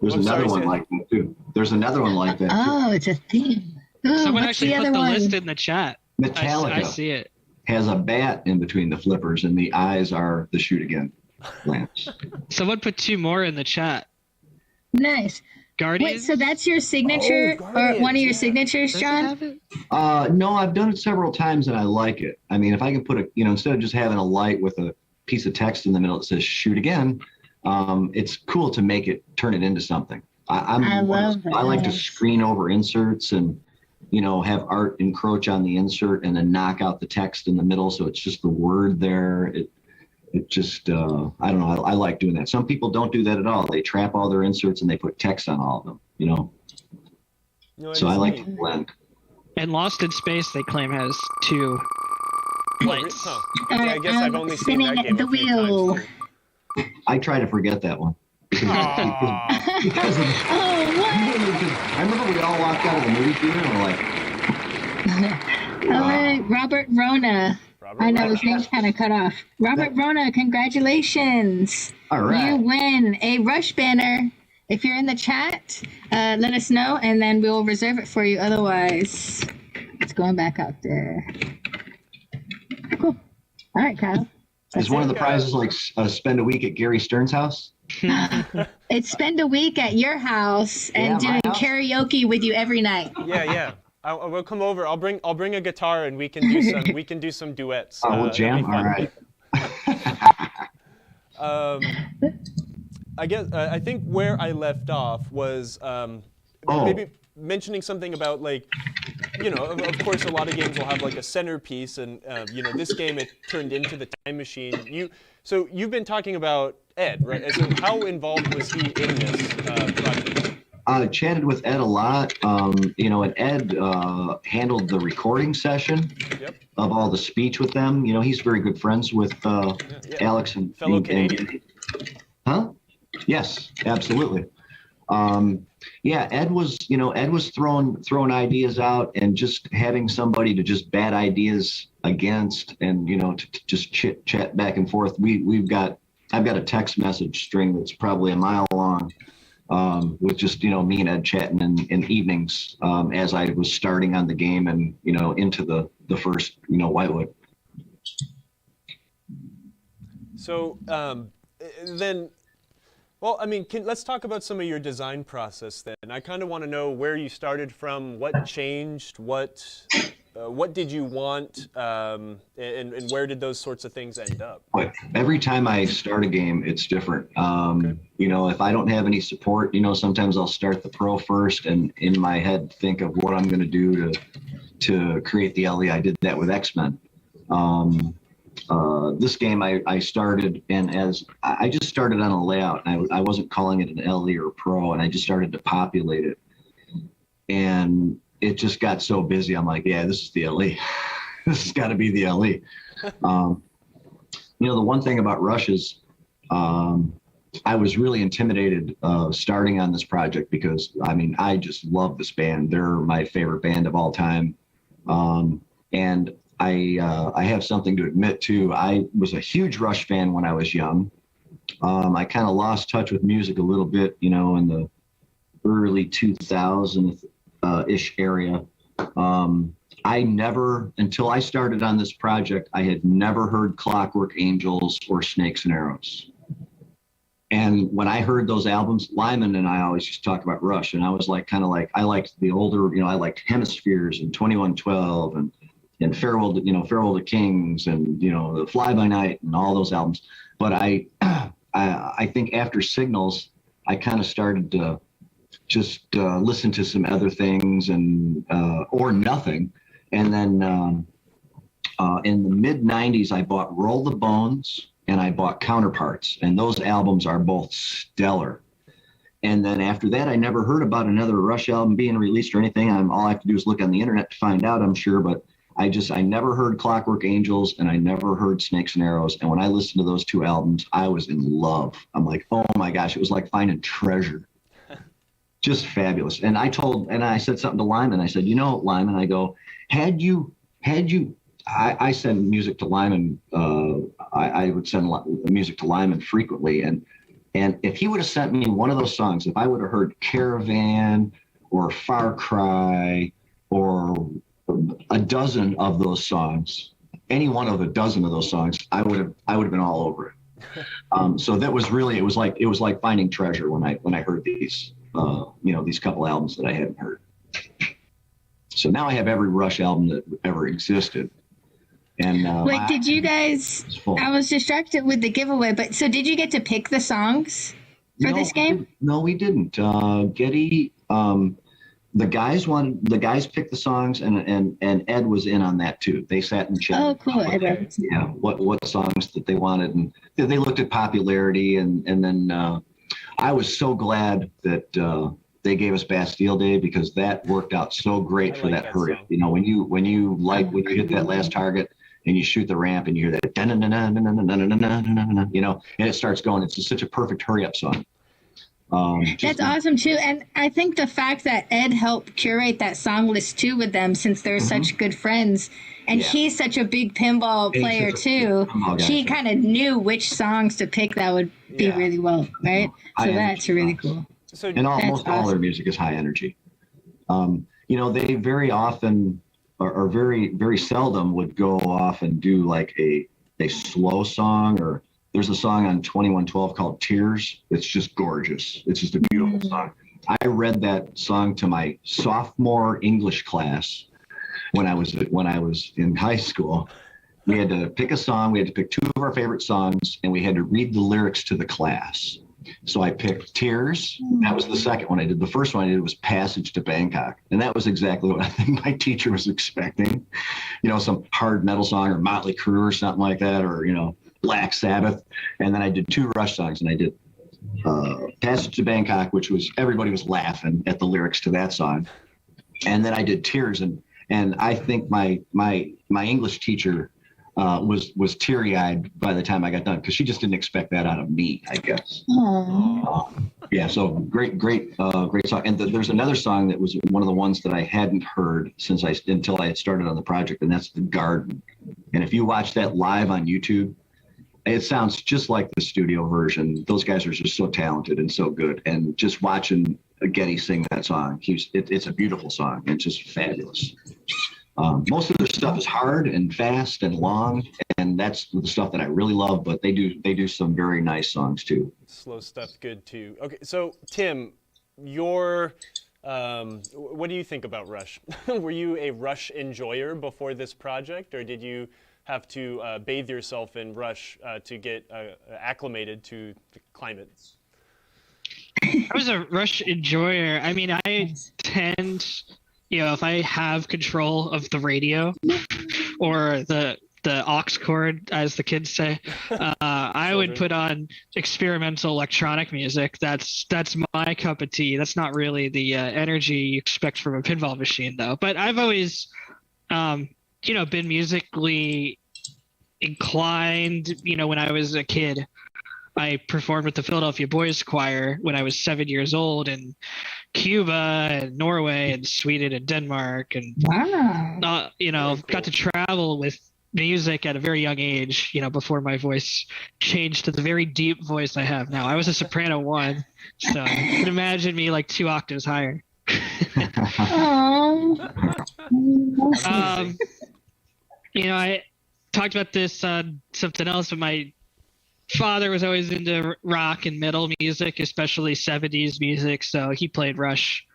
There's another one like that too. There's another one like that too. Oh, it's a theme. Ooh, someone actually put the list in the chat. Metallica I see it. has a bat in between the flippers, and the eyes are the shoot again lamps. Someone put 2 more in the chat. Nice. Guardians? Wait, so that's your signature, or one of your signatures, John? No, I've done it several times and I like it. I mean, if I can put instead of just having a light with a piece of text in the middle that says shoot again, it's cool to turn it into something. I like to screen over inserts and, have art encroach on the insert and then knock out the text in the middle so it's just the word there. it just, I don't know. I like doing that. Some people don't do that at all. They trap all their inserts and they put text on all of them, you know? So I like to blend. And Lost in Space, they claim, has 2 plates. Huh. Yeah, I guess I've only seen that game the a few wheel. times, too. I try to forget that one. Because of, I remember we all walked out of the movie theater and we're like, All right, Robert Rona. I know his name's kind of cut off. Robert Rona, congratulations. all right. You win a Rush banner. If you're in the chat, let us know, and then we'll reserve it for you. Otherwise, it's going back out there. Cool. All right, Kyle. Is one of the prizes like spend a week at Gary Stern's house? It's spend a week at your house and Yeah, my doing house. karaoke with you every night. Yeah. We'll come over. I'll bring a guitar and we can do some duets. Oh, we'll that'd jam. be All fun. right. I guess I think where I left off was maybe mentioning something about, like, you know, of course a lot of games will have like a centerpiece, and you know, this game, it turned into the time machine. So you've been talking about Ed, right? So how involved was he in this project? I chatted with Ed a lot, you know, and Ed handled the recording session of all the speech with them. You know, he's very good friends with Alex and fellow Canadian. Huh? Yes, absolutely. Yeah, Ed was throwing ideas out and just having somebody to just bat ideas against, and you know, to just chat back and forth. I've got a text message string that's probably a mile long. With just, you know, me and Ed chatting in evenings as I was starting on the game and, you know, into the first, you know, Whitewood. So then, well, I mean, let's talk about some of your design process then. I kind of want to know where you started from, what changed, what did you want, and where did those sorts of things end up? Every time I start a game, it's different. You know, if I don't have any support, you know, sometimes I'll start the pro first and in my head think of what I'm going to do to create the LE. I did that with X-Men. This game I started, and as I just started on a layout, and I wasn't calling it an LE or pro, and I just started to populate it. And it just got so busy. I'm like, yeah, this is the LE. This has got to be the LE. You know, the one thing about Rush is I was really intimidated starting on this project because, I mean, I just love this band. They're my favorite band of all time. And I have something to admit too. I was a huge Rush fan when I was young. I kind of lost touch with music a little bit, you know, in the early 2000s ish area. I never, until I started on this project, I had never heard Clockwork Angels or Snakes and Arrows. And when I heard those albums, Lyman and I always used to talk about Rush, and I was like, I liked the older, you know, I liked Hemispheres and 2112 and Farewell to Kings and, you know, the Fly By Night and all those albums. But I think after Signals, I kind of started to just listen to some other things and or nothing. And then in the mid 90s, I bought Roll the Bones and I bought Counterparts, and those albums are both stellar. And then after that, I never heard about another Rush album being released or anything. All I have to do is look on the internet to find out, I'm sure. But I never heard Clockwork Angels and I never heard Snakes and Arrows. And when I listened to those two albums, I was in love. I'm like, oh my gosh, it was like finding treasure. Just fabulous. And I said something to Lyman. I said, you know, Lyman, I go, I send music to Lyman. I would send music to Lyman frequently. And if he would have sent me one of those songs, if I would have heard Caravan or Far Cry or a dozen of those songs, any one of a dozen of those songs, I would have been all over it. So that was really, it was like finding treasure when I heard these, you know, these couple albums that I hadn't heard. So now I have every Rush album that ever existed. And wait, did you guys? I was distracted with the giveaway, but so did you get to pick the songs for this game? No, we didn't. Getty, the guys picked the songs, and Ed was in on that too. They sat and chatted. Oh, cool. Yeah, what songs that they wanted, and they looked at popularity, and then I was so glad that they gave us Bastille Day, because that worked out so great for that hurry up. You know, when you hit that last target and you shoot the ramp and you hear that, you know, and it starts going. It's just such a perfect hurry up song. That's awesome too, and I think the fact that Ed helped curate that song list too with them, since they're such good friends, and he's such a big pinball player too, he kind of knew which songs to pick that would be really well, right? So that's really cool. So, and almost all their music is high energy. You know, they very often or very, very seldom would go off and do like a slow song, or there's a song on 2112 called Tears. It's just gorgeous. It's just a beautiful song. I read that song to my sophomore English class when I was in high school. We had to pick a song. We had to pick two of our favorite songs, and we had to read the lyrics to the class. So I picked Tears. That was the second one I did. The first one I did was Passage to Bangkok. And that was exactly what I think my teacher was expecting. You know, some hard metal song or Motley Crue or something like that, or, you know, Black Sabbath. And then I did two Rush songs, and I did Passage to Bangkok, which was, everybody was laughing at the lyrics to that song. And then I did Tears. And I think my English teacher was teary-eyed by the time I got done, because she just didn't expect that out of me, I guess. Yeah, so great song. And there's another song that was one of the ones that I hadn't heard until I had started on the project, and that's The Garden. And if you watch that live on YouTube, it sounds just like the studio version. Those guys are just so talented and so good. And just watching Getty sing that song, it's a beautiful song. It's just fabulous. Most of their stuff is hard and fast and long, and that's the stuff that I really love. But they do some very nice songs too. Slow stuff's good too. Okay, so Tim, what do you think about Rush? Were you a Rush enjoyer before this project, or did you have to bathe yourself in Rush to get acclimated to the climate? I was a Rush enjoyer. I mean, I tend, you know, if I have control of the radio or the aux cord, as the kids say, I would put on experimental electronic music. That's my cup of tea. That's not really the energy you expect from a pinball machine, though. But I've always, you know, been musically inclined. You know, when I was a kid, I performed with the Philadelphia Boys Choir when I was 7 years old in Cuba and Norway and Sweden and Denmark, and you know, got to travel with music at a very young age, you know, before my voice changed to the very deep voice I have now. I was a soprano 1, so you can imagine me like 2 octaves higher. You know, I talked about this on something else, but my father was always into rock and metal music, especially 70s music, so he played Rush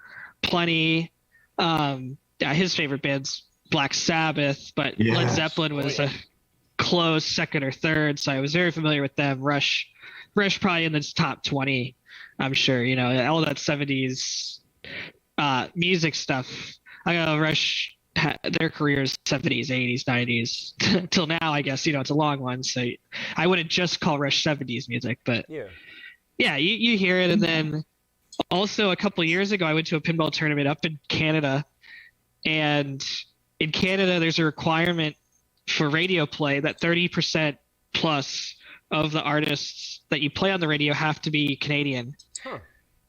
plenty. His favorite band's Black Sabbath, but Led Zeppelin was a close second or third, so I was very familiar with them. Rush probably in the top 20, I'm sure. You know, all that 70s music stuff. I know Rush, their careers 70s, 80s, 90s till now, I guess. You know, it's a long one, so I wouldn't just call Rush 70s music, but yeah, you hear it. And then also a couple of years ago, I went to a pinball tournament up in Canada, and in Canada, there's a requirement for radio play that 30% plus of the artists that you play on the radio have to be Canadian.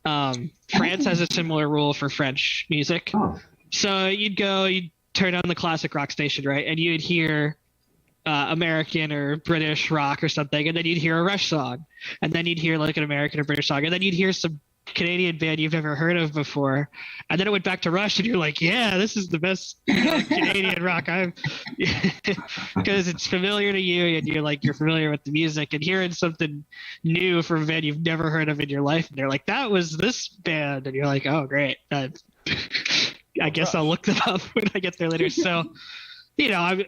France has a similar rule for French music. So you'd turn on the classic rock station, right? And you'd hear American or British rock or something, and then you'd hear a Rush song, and then you'd hear like an American or British song, and then you'd hear some Canadian band you've never heard of before, and then it went back to Rush, and you're like, yeah, this is the best Canadian rock I've because it's familiar to you, and you're familiar with the music, and hearing something new from a band you've never heard of in your life, and they're like, that was this band, and you're like, oh great, I guess I'll look them up when I get there later. So, you know,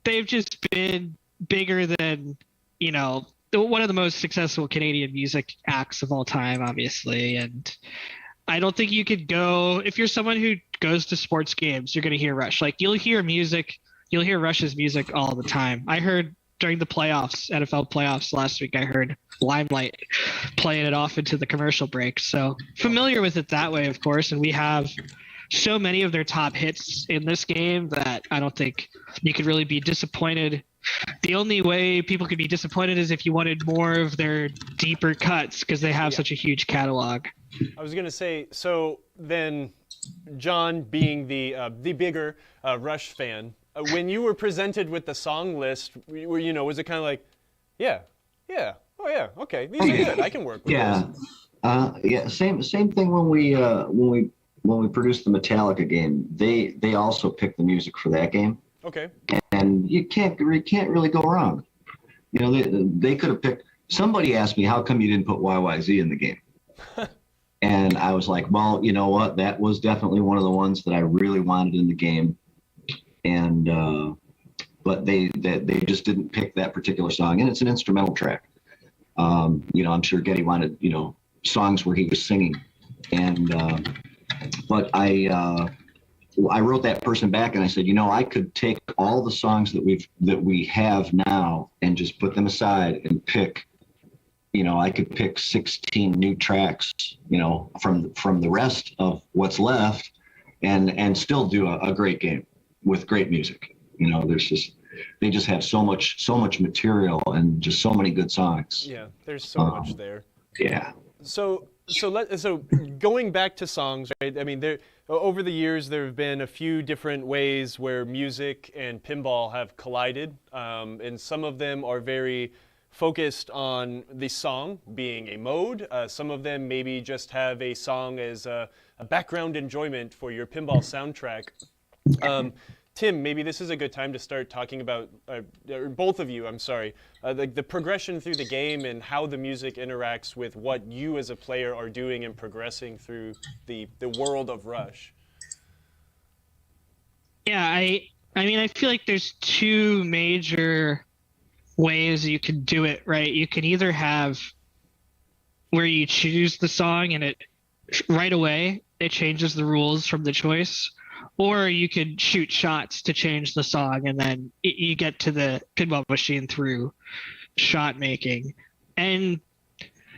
they've just been bigger than, you know, one of the most successful Canadian music acts of all time, obviously. And I don't think you could go if you're someone who goes to sports games, you're going to hear Rush. Like you'll hear Rush's music all the time. I heard during the playoffs, NFL playoffs last week, I heard Limelight playing it off into the commercial break. So familiar with it that way, of course. And we have so many of their top hits in this game that I don't think you could really be disappointed. The only way people could be disappointed is if you wanted more of their deeper cuts because they have such a huge catalog. I was going to say, so then John being the bigger Rush fan, when you were presented with the song list, was it kind of like, oh yeah, okay, these are good, I can work with this. Same thing when we produced the Metallica game. They also picked the music for that game. Okay. And you can't really go wrong. They could have picked. Somebody asked me, how come you didn't put YYZ in the game? And I was like, well, you know what? That was definitely one of the ones that I really wanted in the game. And but they just didn't pick that particular song, and it's an instrumental track. I'm sure Getty wanted songs where he was singing, and but I wrote that person back and I said, I could take all the songs that we have now and just put them aside and pick. I could pick 16 new tracks, from the rest of what's left, and still do a great game with great music. They just have so much material and just so many good songs. Yeah, there's so much there. Yeah. So going back to songs, right? I mean, over the years there have been a few different ways where music and pinball have collided, and some of them are very focused on the song being a mode. Some of them maybe just have a song as a background enjoyment for your pinball soundtrack. Tim, maybe this is a good time to start talking about, or both of you, I'm sorry, the progression through the game and how the music interacts with what you as a player are doing and progressing through the world of Rush. Yeah, I mean, I feel like there's two major ways you can do it, right? You can either have where you choose the song and it right away, it changes the rules from the choice. Or you could shoot shots to change the song, and then you get to the pinball machine through shot making. And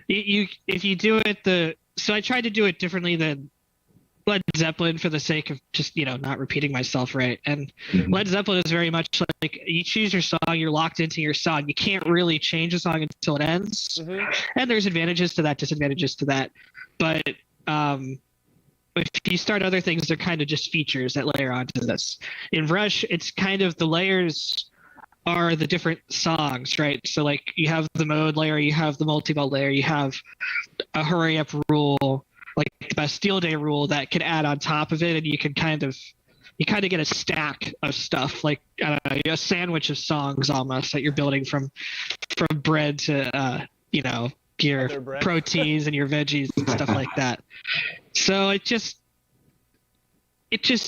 if you do it so I tried to do it differently than Led Zeppelin for the sake of just not repeating myself, right? And Led Zeppelin is very much like you choose your song, you're locked into your song. You can't really change a song until it ends. And there's advantages to that, disadvantages to that. But if you start other things, they're kind of just features that layer onto this. In Rush, it's kind of the layers are the different songs, right? So like you have the mode layer, you have the multi-mode layer, you have a hurry up rule, like the Bastille Day rule that can add on top of it, and you kind of get a stack of stuff, like a sandwich of songs almost that you're building from bread to your proteins and your veggies and stuff like that. So it just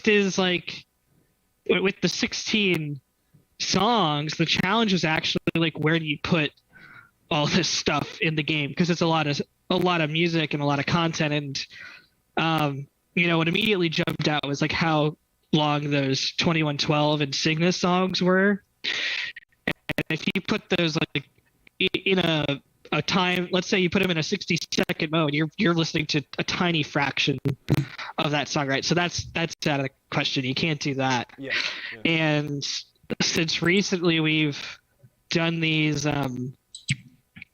is like with the 16 songs, the challenge was actually like, where do you put all this stuff in the game? Because it's a lot of music and a lot of content. And what immediately jumped out was like how long those 2112 and Cygnus songs were. And if you put those like in a time, let's say you put them in a 60-second mode, you're listening to a tiny fraction of that song, right? So that's out of the question. You can't do that. Yeah. And since recently we've done these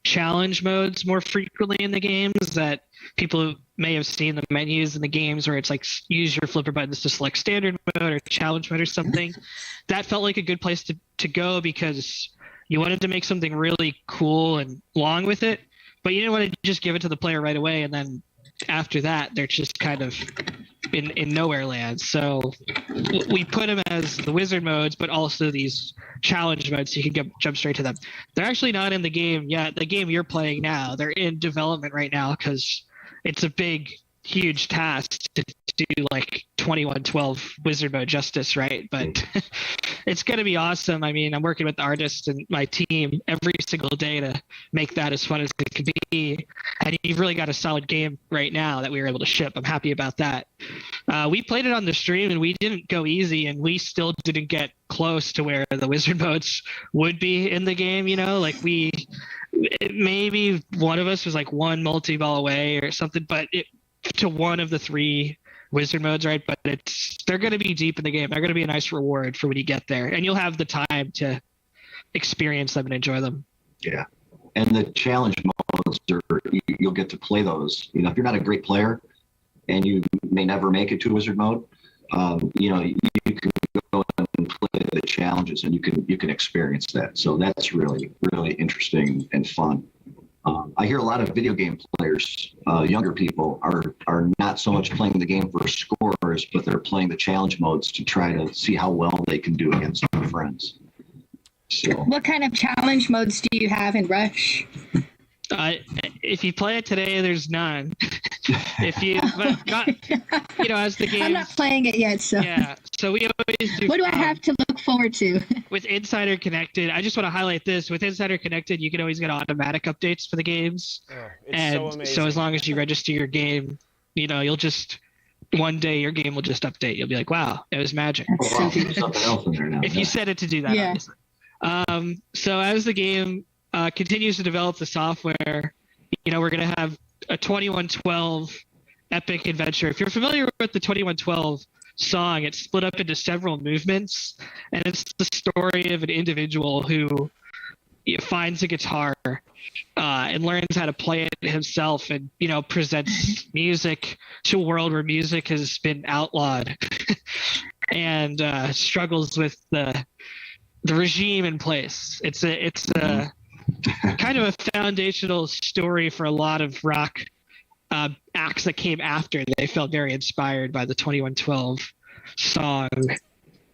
challenge modes more frequently in the games, that people may have seen the menus in the games where it's like use your flipper buttons to select standard mode or challenge mode or something. That felt like a good place to go because you wanted to make something really cool and long with it, but you didn't want to just give it to the player right away. And then after that, they're just kind of in nowhere land. So we put them as the wizard modes, but also these challenge modes so you can jump straight to them. They're actually not in the game yet. The game you're playing now, they're in development right now because it's a big, huge task to do like 2112 wizard mode justice, right? But it's going to be awesome. I mean, I'm working with the artists and my team every single day to make that as fun as it can be. And you've really got a solid game right now that we were able to ship. I'm happy about that. We played it on the stream and we didn't go easy, and we still didn't get close to where the wizard modes would be in the game. You know, like maybe one of us was like one multi-ball away or something, but to one of the 3 wizard modes, right? But they're going to be deep in the game. They're going to be a nice reward for when you get there, and you'll have the time to experience them and enjoy them. Yeah, and the challenge modes you'll get to play those. You know, if you're not a great player and you may never make it to wizard mode, you know, you can go and play the challenges, and you can experience that. So that's really, really interesting and fun. I hear a lot of video game players, younger people, are not so much playing the game for scores, but they're playing the challenge modes to try to see how well they can do against their friends. So, what kind of challenge modes do you have in Rush? If you play it today, there's none. If you, you know, as the game. I'm not playing it yet, so. Yeah, so we always do. What do I have to look forward to? With Insider Connected, I just want to highlight this. With Insider Connected, you can always get automatic updates for the games. Oh, it's and so amazing. So as long as you register your game, you know, you'll just, one day your game will just update. You'll be like, wow, it was magic. That's so there's something else in there now. If you set it to do that, Yeah. obviously. So as the game continues to develop the software, you know, we're going to have a 2112 epic adventure. If you're familiar with the 2112 song, it's split up into several movements, and it's the story of an individual who finds a guitar and learns how to play it himself, and, you know, presents music to a world where music has been outlawed and struggles with the regime in place. It's a kind of a foundational story for a lot of rock acts that came after. They felt very inspired by the 2112 song.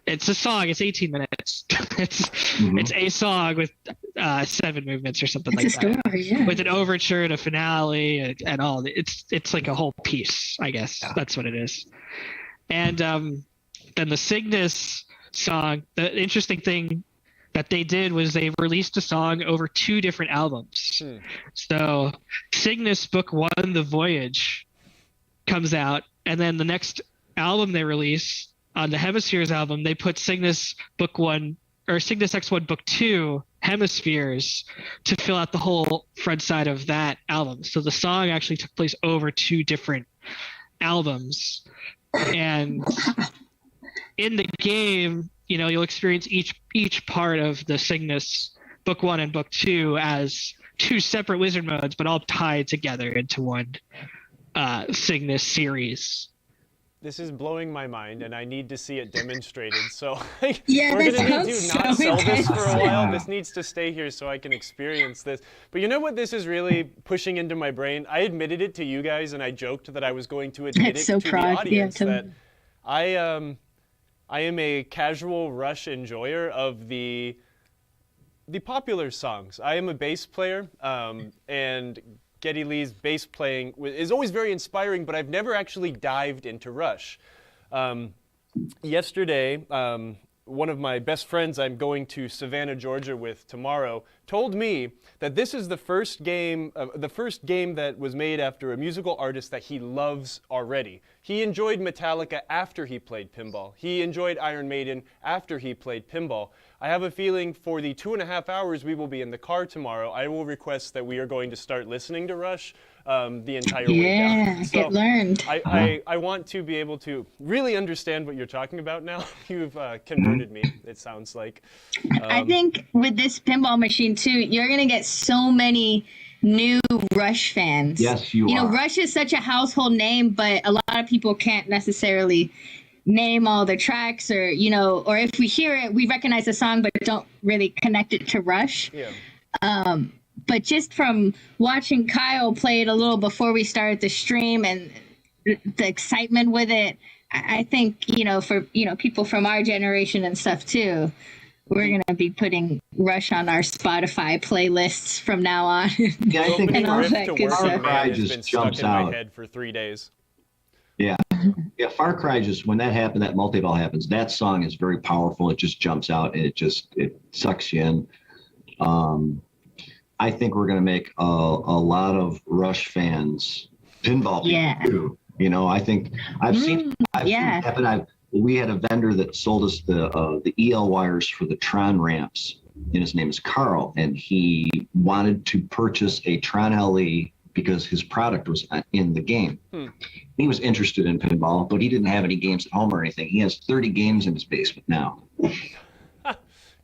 It's a song. It's 18 minutes. It's a song with 7 movements or something It's like a that. story, yeah. With an overture and a finale and all. It's like a whole piece, I guess. That's what it is. And then the Cygnus song, the interesting thing that they did was they released a song over 2 different albums. So Cygnus Book 1, The Voyage, comes out, and then the next album they release, on the Hemispheres album, they put Cygnus Book 1, or Cygnus X1 Book 2, Hemispheres, to fill out the whole front side of that album. So the song actually took place over 2 different albums. And in the game, you know, you'll experience each part of the Cygnus Book 1 and Book 2 as 2 separate wizard modes, but all tied together into one Cygnus series. This is blowing my mind, and I need to see it demonstrated. So Yeah, we're that going to need to sounds not so sell this for a intense. while. This needs to stay here so I can experience this. But you know what this is really pushing into my brain? I admitted it to you guys, and I joked that I was going to admit That's it so to proud. the audience Yeah, that I am a casual Rush enjoyer of the popular songs. I am a bass player, and Geddy Lee's bass playing is always very inspiring, but I've never actually dived into Rush. Yesterday, one of my best friends I'm going to Savannah, Georgia with tomorrow, told me that this is the first game that was made after a musical artist that he loves already. He enjoyed Metallica after he played pinball. He enjoyed Iron Maiden after he played pinball. I have a feeling for the 2.5 hours we will be in the car tomorrow, I will request that we are going to start listening to Rush the entire way down. Yeah, So get learned. I want to be able to really understand what you're talking about now. You've converted me, it sounds like. I think with this pinball machine too, you're gonna get so many new Rush fans. Yes, you know, are. Rush is such a household name, but a lot of people can't necessarily name all the tracks, or, you know, or if we hear it, we recognize the song, but don't really connect it to Rush. Yeah. But just from watching Kyle play it a little before we started the stream and the excitement with it, I think, you know, for, you know, people from our generation and stuff too, we're going to be putting Rush on our Spotify playlists from now on. Yeah, I think Opening all riff that to good Working stuff. Man just has been stuck jumps in my out. head for 3 days. Yeah. Yeah. Far Cry, just when that happened, that multi-ball happens, that song is very powerful. It just jumps out and it sucks you in. I think we're going to make a lot of Rush fans, pinball people too. You know, I think I've seen it happen. We had a vendor that sold us the EL wires for the Tron ramps, and his name is Carl, and he wanted to purchase a Tron LE because his product was in the game. He was interested in pinball, but he didn't have any games at home or anything. He has 30 games in his basement now.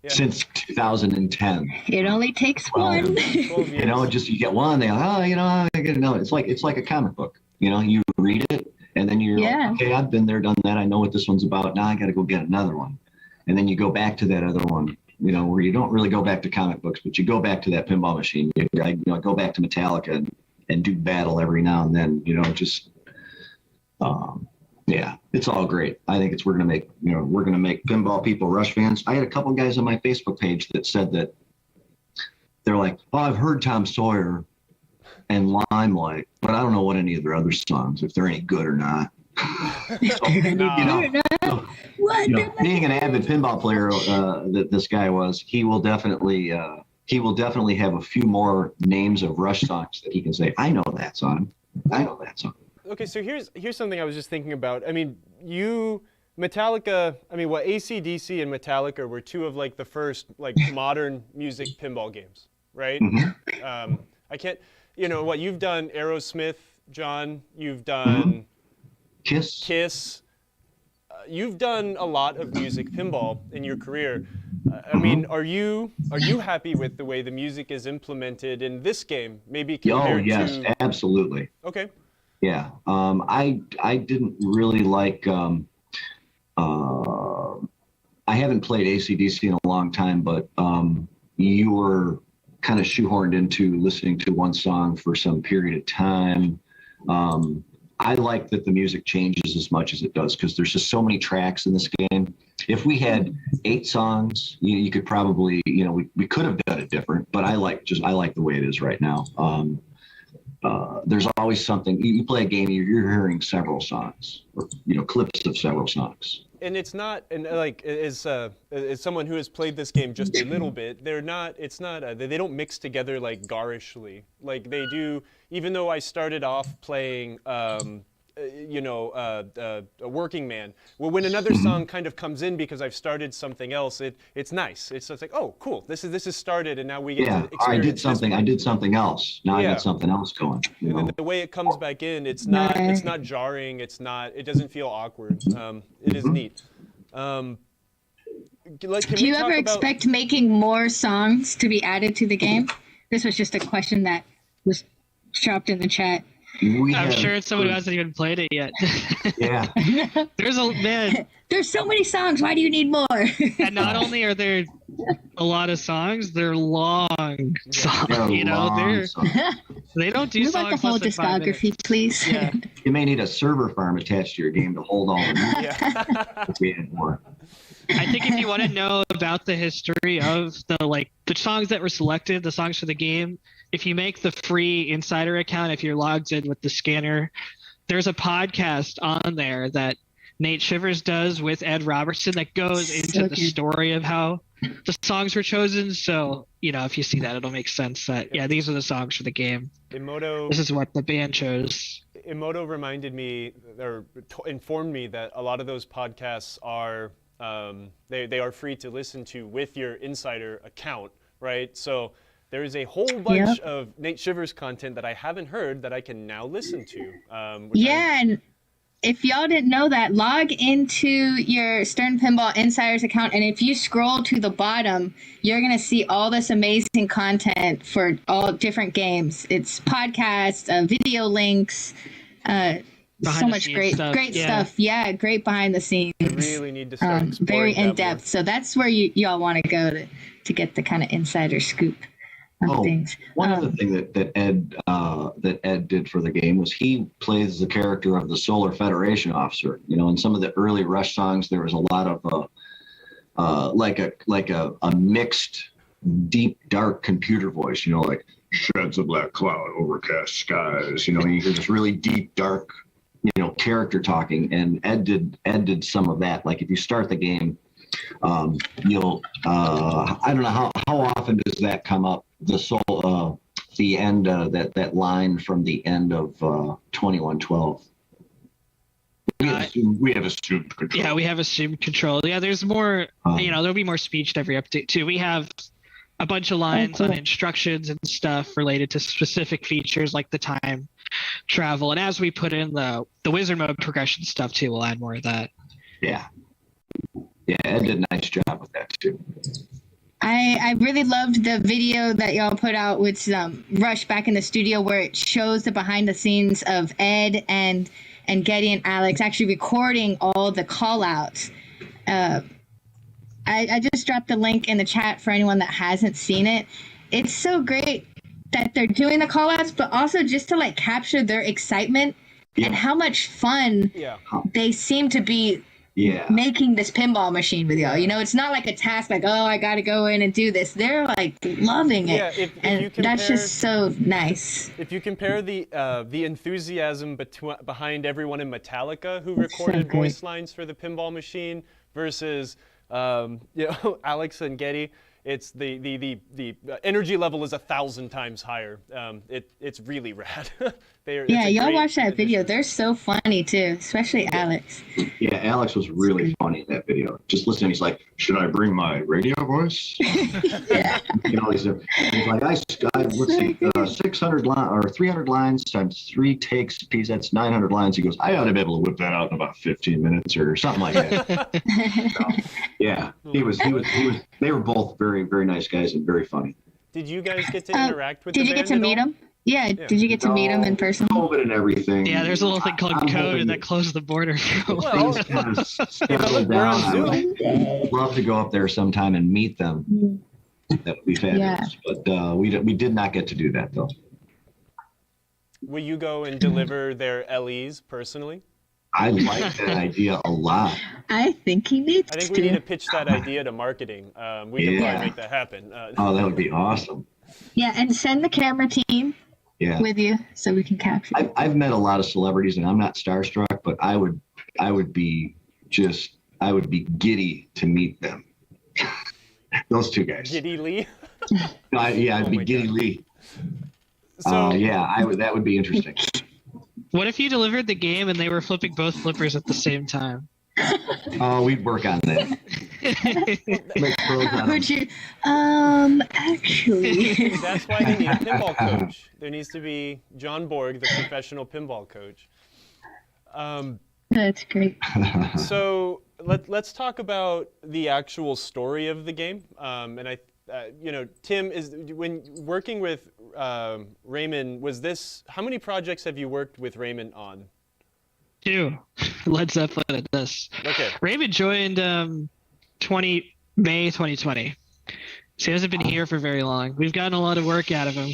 Since 2010. It only takes one. You know, just you get one, they go, oh, you know, I get another. It's like a comic book. You know, you read it, and then you're like, okay, I've been there, done that. I know what this one's about. Now I got to go get another one. And then you go back to that other one, you know, where you don't really go back to comic books, but you go back to that pinball machine. You know, go back to Metallica and do battle every now and then, you know, just, yeah, it's all great. I think we're going to make pinball people Rush fans. I had a couple guys on my Facebook page that said that they're like, oh, I've heard Tom Sawyer and Limelight, but I don't know what any of their other songs, if they're any good or not. So, being an avid pinball player that this guy was, he will definitely have a few more names of Rush songs that he can say, I know that song. I know that song. Okay, so here's something I was just thinking about. I mean, Metallica, I mean, AC/DC and Metallica were two of like the first like modern music pinball games, right? Mm-hmm. I can't, you know, what you've done, Aerosmith, John, you've done Kiss. You've done a lot of music pinball in your career. I mean, are you happy with the way the music is implemented in this game? Maybe compared to... absolutely. Okay. Yeah, I didn't really like. I haven't played AC/DC in a long time, but you were kind of shoehorned into listening to one song for some period of time. I like that the music changes as much as it does because there's just so many tracks in this game. If we had 8 songs, you could probably, you know, we could have done it different. But I like the way it is right now. There's always something. You play a game, you're hearing several songs, or, you know, clips of several songs. And it's not, and like as someone who has played this game just a little bit, they're not. It's not. They don't mix together like garishly, like they do. Even though I started off playing, a Working Man. Well, when another song kind of comes in because I've started something else, it's nice. It's like, oh, cool. This is started, and now we get to experience. I did something else. Now I got something else going. You know? The way it comes back in, it's not jarring. It doesn't feel awkward. It is neat. Do you ever expect making more songs to be added to the game? This was just a question that was dropped in the chat. I'm sure it's someone who hasn't even played it yet. Yeah. There's so many songs. Why do you need more? And not only are there a lot of songs, they're long songs. You know, they don't do songs. Like the whole discography, please. Yeah. You may need a server farm attached to your game to hold all the music. I think if you want to know about the history of the songs that were selected, the songs for the game, if you make the free insider account, if you're logged in with the scanner, there's a podcast on there that Nate Shivers does with Ed Robertson that goes into the story of how the songs were chosen. So, you know, if you see that, it'll make sense that, these are the songs for the game. This is what the band chose. Emoto reminded me, or informed me, that a lot of those podcasts are, they are free to listen to with your insider account, right? So there is a whole bunch of Nate Shivers content that I haven't heard that I can now listen to. And if y'all didn't know that, log into your Stern Pinball Insiders account, and if you scroll to the bottom, you're going to see all this amazing content for all different games. It's podcasts, video links, so much great stuff. Yeah, great behind the scenes. I really need to start very in depth. So that's where y'all want to go to get the kind of insider scoop. One other thing that Ed did for the game was he plays the character of the Solar Federation officer. You know, in some of the early Rush songs, there was a lot of like a mixed, deep, dark computer voice. You know, like sheds a black cloud, overcast skies. You know, you hear this really deep, dark character talking, and Ed did some of that. Like if you start the game, you'll I don't know how often does that come up, the end that line from the end of 2112. We have assumed control. Yeah, we have assumed control. Yeah, there's more. There'll be more speech to every update too. We have a bunch of lines on instructions and stuff related to specific features like the time travel. And as we put in the wizard mode progression stuff too, we'll add more of that. Yeah, Ed did a nice job with that too. I really loved the video that y'all put out with Rush back in the studio, where it shows the behind the scenes of Ed and Getty and Alex actually recording all the call outs. I just dropped the link in the chat for anyone that hasn't seen it. It's so great that they're doing the call outs, but also just to like capture their excitement and how much fun they seem to be making this pinball machine with y'all. It's not like a task like, oh, I got to go in and do this. They're like loving it. Yeah, if that's just so nice. If you compare the enthusiasm behind everyone in Metallica who recorded voice lines for the pinball machine versus Alex and Getty, it's the energy level is 1,000 times higher. It's really rad. Y'all watch that video. They're so funny too, especially Alex. Yeah, Alex was really funny in that video. Just listening, he's like, "Should I bring my radio voice?" He's like, "Let's see, 600 or 300 lines times 3 takes piece. That's 900 lines." He goes, "I ought to be able to whip that out in about 15 minutes or something like that." He was. They were both very, very nice guys and very funny. Did you guys get to interact with? Did you get to meet him? Yeah. Did you get to meet him in person? COVID and everything. Yeah, there's a little thing called code that closed the border. Things kind of settled down. I'd love to go up there sometime and meet them. That would be fabulous. But we did not get to do that though. Will you go and deliver their LEs personally? I like that idea a lot. I think he needs to. I think we need to pitch that idea to marketing. We can probably make that happen. That would be awesome. Yeah, and send the camera team with you so we can capture. I've met a lot of celebrities, and I'm not starstruck, but I would be giddy to meet them. Those two guys. Giddy Lee. I'd be Giddy Lee. So that would be interesting. What if you delivered the game and they were flipping both flippers at the same time? Oh, we'd work on that. Would you? Actually. That's why they need a pinball coach. There needs to be John Borg, the professional pinball coach. That's great. So let's talk about the actual story of the game. And Tim, when working with Raymond, how many projects have you worked with Raymond on? 2. Led Zeppelin and this. Okay. Raymond joined May 2020. So he hasn't been here for very long. We've gotten a lot of work out of him.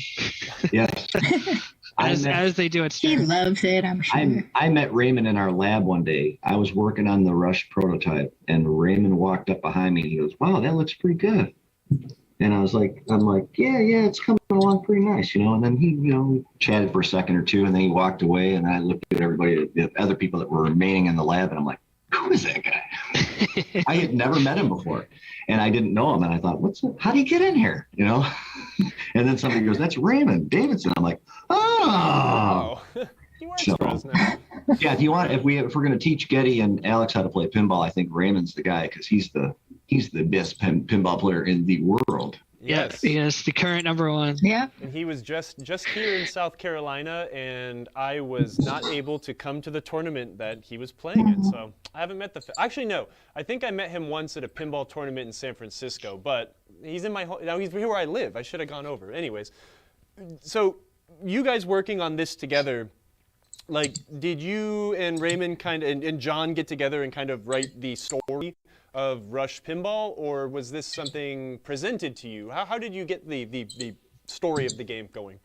Yes. as they do at Stern. He loves it, I'm sure. I met Raymond in our lab one day. I was working on the Rush prototype, and Raymond walked up behind me. He goes, "Wow, that looks pretty good." And I'm like, yeah, it's coming along pretty nice, And then he, chatted for a second or two, and then he walked away. And I looked at everybody, the other people that were remaining in the lab, and I'm like, who is that guy? I had never met him before, and I didn't know him. And I thought, how do you get in here? And then somebody goes, "That's Raymond Davidson." I'm like, oh. He works for us now. Yeah, if we're going to teach Getty and Alex how to play pinball, I think Raymond's the guy, because he's the best pinball player in the world. Yes. Yep, he is the current number 1. Yeah. And he was just here in South Carolina, and I was not able to come to the tournament that he was playing in. So I haven't met actually, no. I think I met him once at a pinball tournament in San Francisco, but he's in now he's here where I live. I should have gone over. Anyways, so you guys working on this together, like, did you and Raymond and John get together and kind of write the story of Rush Pinball, or was this something presented to you? How did you get the story of the game going?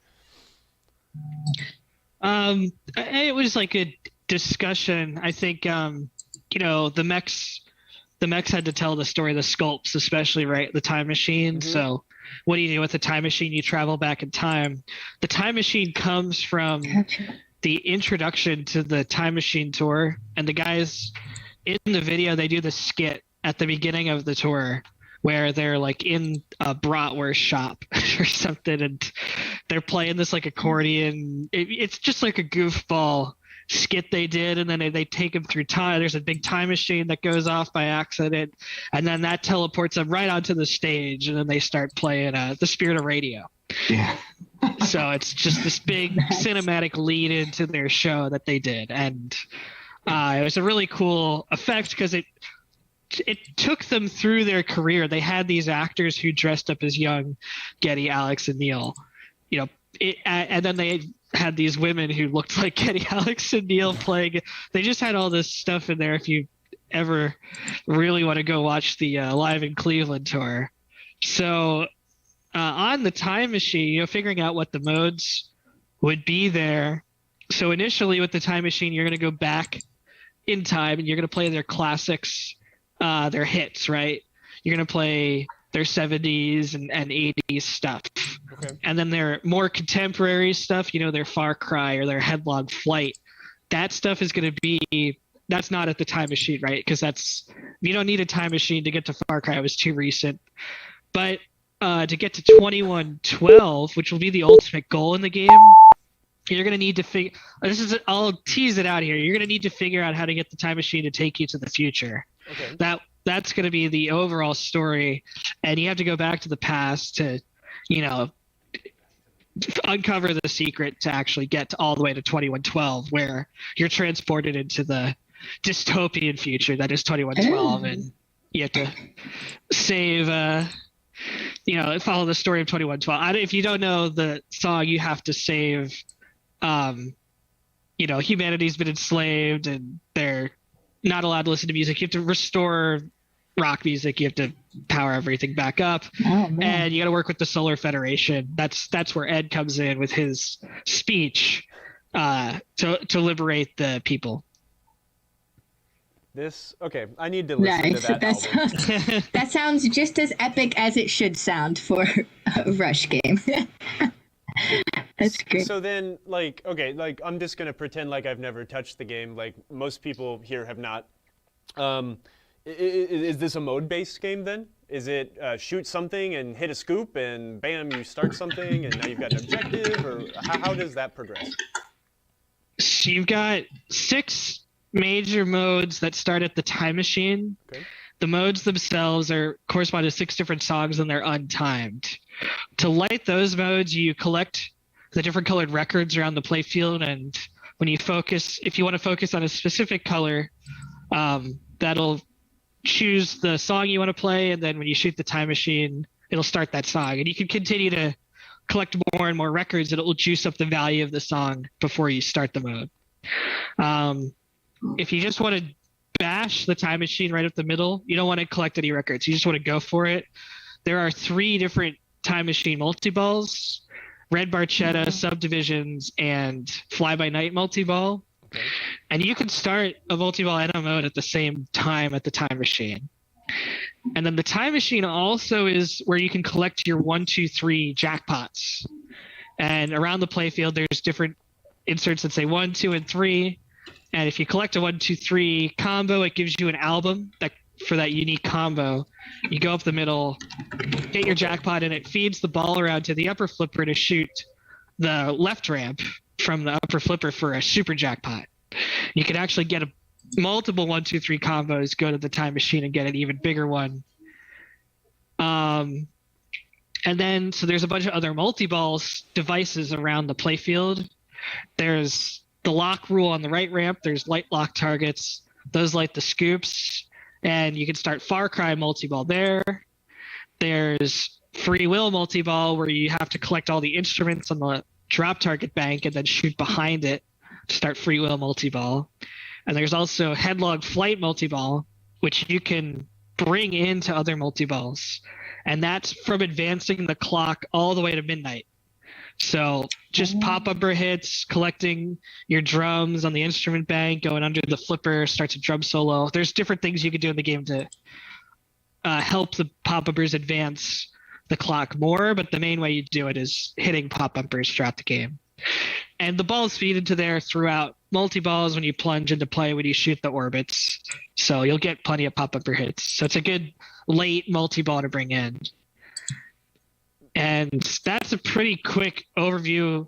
It was like a discussion. I think the mechs had to tell the story, the sculpts especially, right? The time machine. Mm-hmm. So what do you do with the time machine? You travel back in time. The time machine comes from the introduction to the Time Machine tour, and the guys in the video, they do the skit at the beginning of the tour where they're like in a bratwurst shop or something, and they're playing this like accordion. It's just like a goofball skit they did, and then they take them through time. There's a big time machine that goes off by accident, and then that teleports them right onto the stage, and then they start playing The Spirit of Radio. Yeah. So it's just this big cinematic lead into their show that they did, and it was a really cool effect because it took them through their career. They had these actors who dressed up as young Getty, Alex, and Neil, and then they had these women who looked like Getty, Alex, and Neil playing. They just had all this stuff in there if you ever really want to go watch the Live in Cleveland tour. So on the Time Machine, figuring out what the modes would be there. So initially with the Time Machine, you're going to go back in time and you're going to play their classics, their hits, right? You're going to play their 70s and 80s stuff. Okay. And then their more contemporary stuff, their Far Cry or their Headlong Flight, that stuff is going to be, that's not at the Time Machine, right? Because you don't need a Time Machine to get to Far Cry. It was too recent. But to get to 2112, which will be the ultimate goal in the game, you're going to need to I'll tease it out here. You're going to need to figure out how to get the Time Machine to take you to the future. Okay. That's going to be the overall story, and you have to go back to the past to, uncover the secret to actually get all the way to 2112, where you're transported into the dystopian future that is 2112, and you have to save, follow the story of 2112. If you don't know the song, you have to save, humanity's been enslaved and they're not allowed to listen to music. You have to restore rock music. You have to power everything back up. And you got to work with the Solar Federation. That's where Ed comes in with his speech to liberate the people. I need to listen to that album. That sounds just as epic as it should sound for a Rush game. That's great. So then, I'm just going to pretend like I've never touched the game, like most people here have not. Is this a mode-based game then? Is it shoot something and hit a scoop and bam, you start something and now you've got an objective? Or how does that progress? So you've got 6 major modes that start at the Time Machine. Okay. The modes themselves correspond to 6 different songs and they're untimed. To light those modes, you collect the different colored records around the playfield, and when you focus, if you want to focus on a specific color, that'll choose the song you want to play, and then when you shoot the Time Machine, it'll start that song. And you can continue to collect more and more records, and it will juice up the value of the song before you start the mode. If you just want to bash the Time Machine right up the middle, you don't want to collect any records. You just want to go for it. There are 3 different Time Machine multi-balls: Red Barchetta, Subdivisions, and Fly By Night multi-ball. Okay. And you can start a multi-ball and a mode at the same time at the Time Machine. And then the Time Machine also is where you can collect your 1, 2, 3 jackpots. And around the playfield, there's different inserts that say 1, 2, and 3. And if you collect a 1, 2, 3 combo, it gives you an album for that unique combo. You go up the middle, get your jackpot, and it feeds the ball around to the upper flipper to shoot the left ramp from the upper flipper for a super jackpot. You could actually get multiple 1, 2, 3 combos, go to the Time Machine and get an even bigger one. And then, so there's a bunch of other multi-balls devices around the playfield. There's the lock rule on the right ramp. There's light lock targets. Those light the scoops. And you can start Far Cry multi-ball there. There's Free Will multi-ball, where you have to collect all the instruments on the drop target bank and then shoot behind it to start Free Will multi-ball. And there's also Headlong Flight multi-ball, which you can bring into other multi-balls. And that's from advancing the clock all the way to midnight. So just pop-upper hits, collecting your drums on the instrument bank, going under the flipper, starts a drum solo. There's different things you can do in the game to help the pop-uppers advance the clock more, but the main way you do it is hitting pop-uppers throughout the game. And the balls feed into there throughout multi-balls when you plunge into play when you shoot the orbits. So you'll get plenty of pop-upper hits. So it's a good late multi-ball to bring in. And that's a pretty quick overview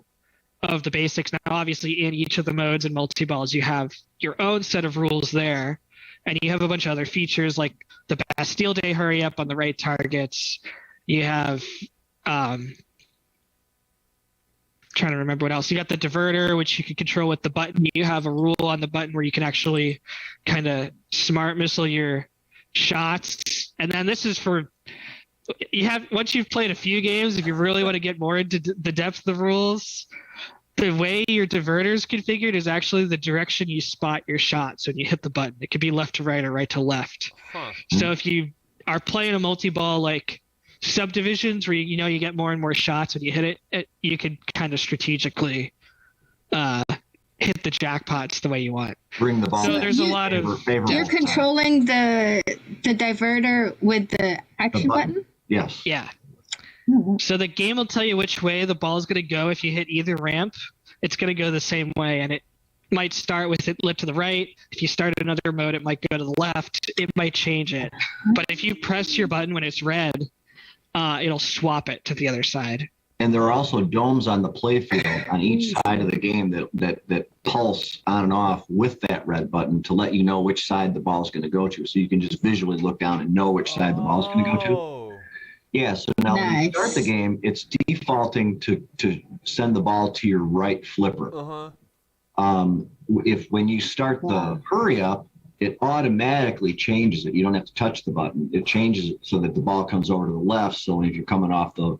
of the basics. Now, obviously, in each of the modes and multi-balls, you have your own set of rules there. And you have a bunch of other features like the Bastille Day hurry up on the right targets. You have trying to remember what else. You got the diverter, which you can control with the button. You have a rule on the button where you can actually kind of smart missile your shots. And then this is for once you've played a few games, if you really want to get more into the depth of the rules, the way your diverter is configured is actually the direction you spot your shots when you hit the button. It could be left to right or right to left. Huh. So if you are playing a multi-ball like subdivisions where you get more and more shots when you hit it, you can kind of strategically hit the jackpots the way you want. Bring the ball. So there's a lot of you're controlling the diverter with the action button? Yes. Yeah. So the game will tell you which way the ball is going to go. If you hit either ramp, it's going to go the same way, and it might start with it lit to the right. If you start another mode, it might go to the left. It might change it. But if you press your button when it's red, it'll swap it to the other side. And there are also domes on the playfield on each side of the game that pulse on and off with that red button to let you know which side the ball is going to go to. So you can just visually look down and know which side the ball is going to go to. Yeah, so now when you start the game, it's defaulting to send the ball to your right flipper. When you start the hurry up, it automatically changes it. You don't have to touch the button. It changes it so that the ball comes over to the left. So if you're coming off the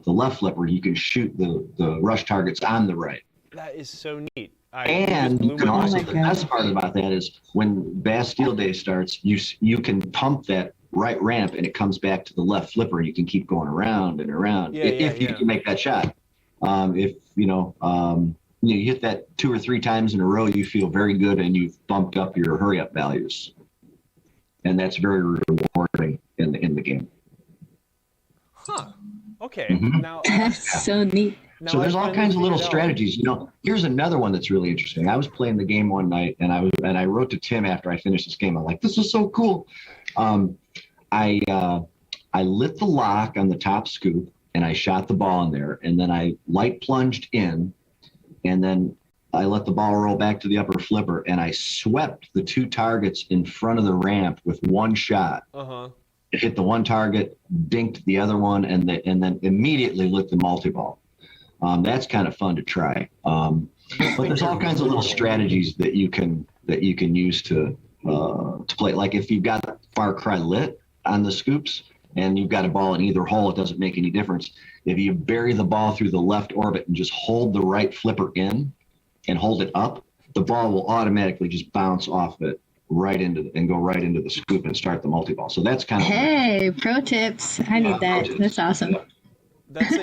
left flipper, you can shoot the rush targets on the right. That is so neat. And you can also, the best part about that is when Bastille Day starts, you can pump that right ramp and it comes back to the left flipper and you can keep going around and around if you can make that shot. If you hit that 2 or 3 times in a row, you feel very good and you've bumped up your hurry up values, and that's very rewarding in the game. Huh. Okay. Now that's so neat. So there's all kinds of little strategies. Here's another one that's really interesting. I was playing the game one night and I wrote to Tim after I finished this game. I'm like, this is so cool. I lit the lock on the top scoop and I shot the ball in there, and then I light plunged in, and then I let the ball roll back to the upper flipper, and I swept the 2 targets in front of the ramp with one shot. It hit the one target, dinked the other one, and then immediately lit the multi-ball. That's kind of fun to try. But there's all kinds of little strategies that you can use to play. Like if you've got Far Cry lit on the scoops and you've got a ball in either hole, it doesn't make any difference. If you bury the ball through the left orbit and just hold the right flipper in and hold it up, the ball will automatically just bounce off it and go right into the scoop and start the multi-ball. So that's kind of pro tips. I need that. That's awesome. That's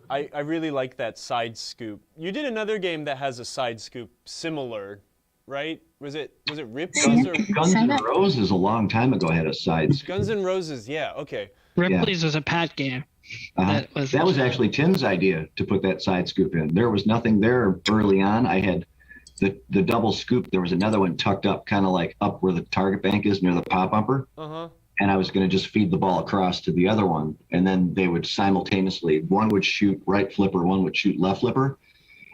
I really like that side scoop. You did another game that has a side scoop similar, right? Was it Ripley's or Guns N' Roses a long time ago had a side scoop. Guns N' Roses, yeah, okay. Ripley's was a pat game. That was actually Tim's idea to put that side scoop in. There was nothing there early on. I had the double scoop. There was another one tucked up, kind of like up where the target bank is near the pop bumper. And I was going to just feed the ball across to the other one, and then they would simultaneously, one would shoot right flipper, one would shoot left flipper.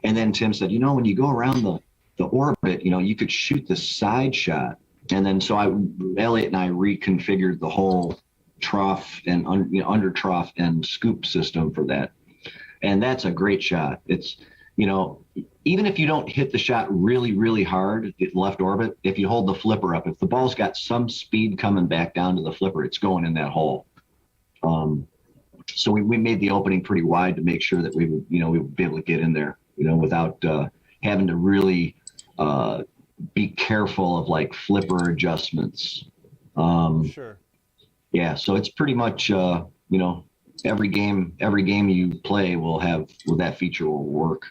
And then Tim said, when you go around the orbit, you could shoot the side shot. And then so Elliot and I reconfigured the whole trough and under trough and scoop system for that. And that's a great shot. It's, even if you don't hit the shot really, really hard at left orbit, if you hold the flipper up, if the ball's got some speed coming back down to the flipper, it's going in that hole. So we made the opening pretty wide to make sure that we would be able to get in there, without having to really be careful of like flipper adjustments. Sure. Yeah, so it's pretty much every game you play that feature will work.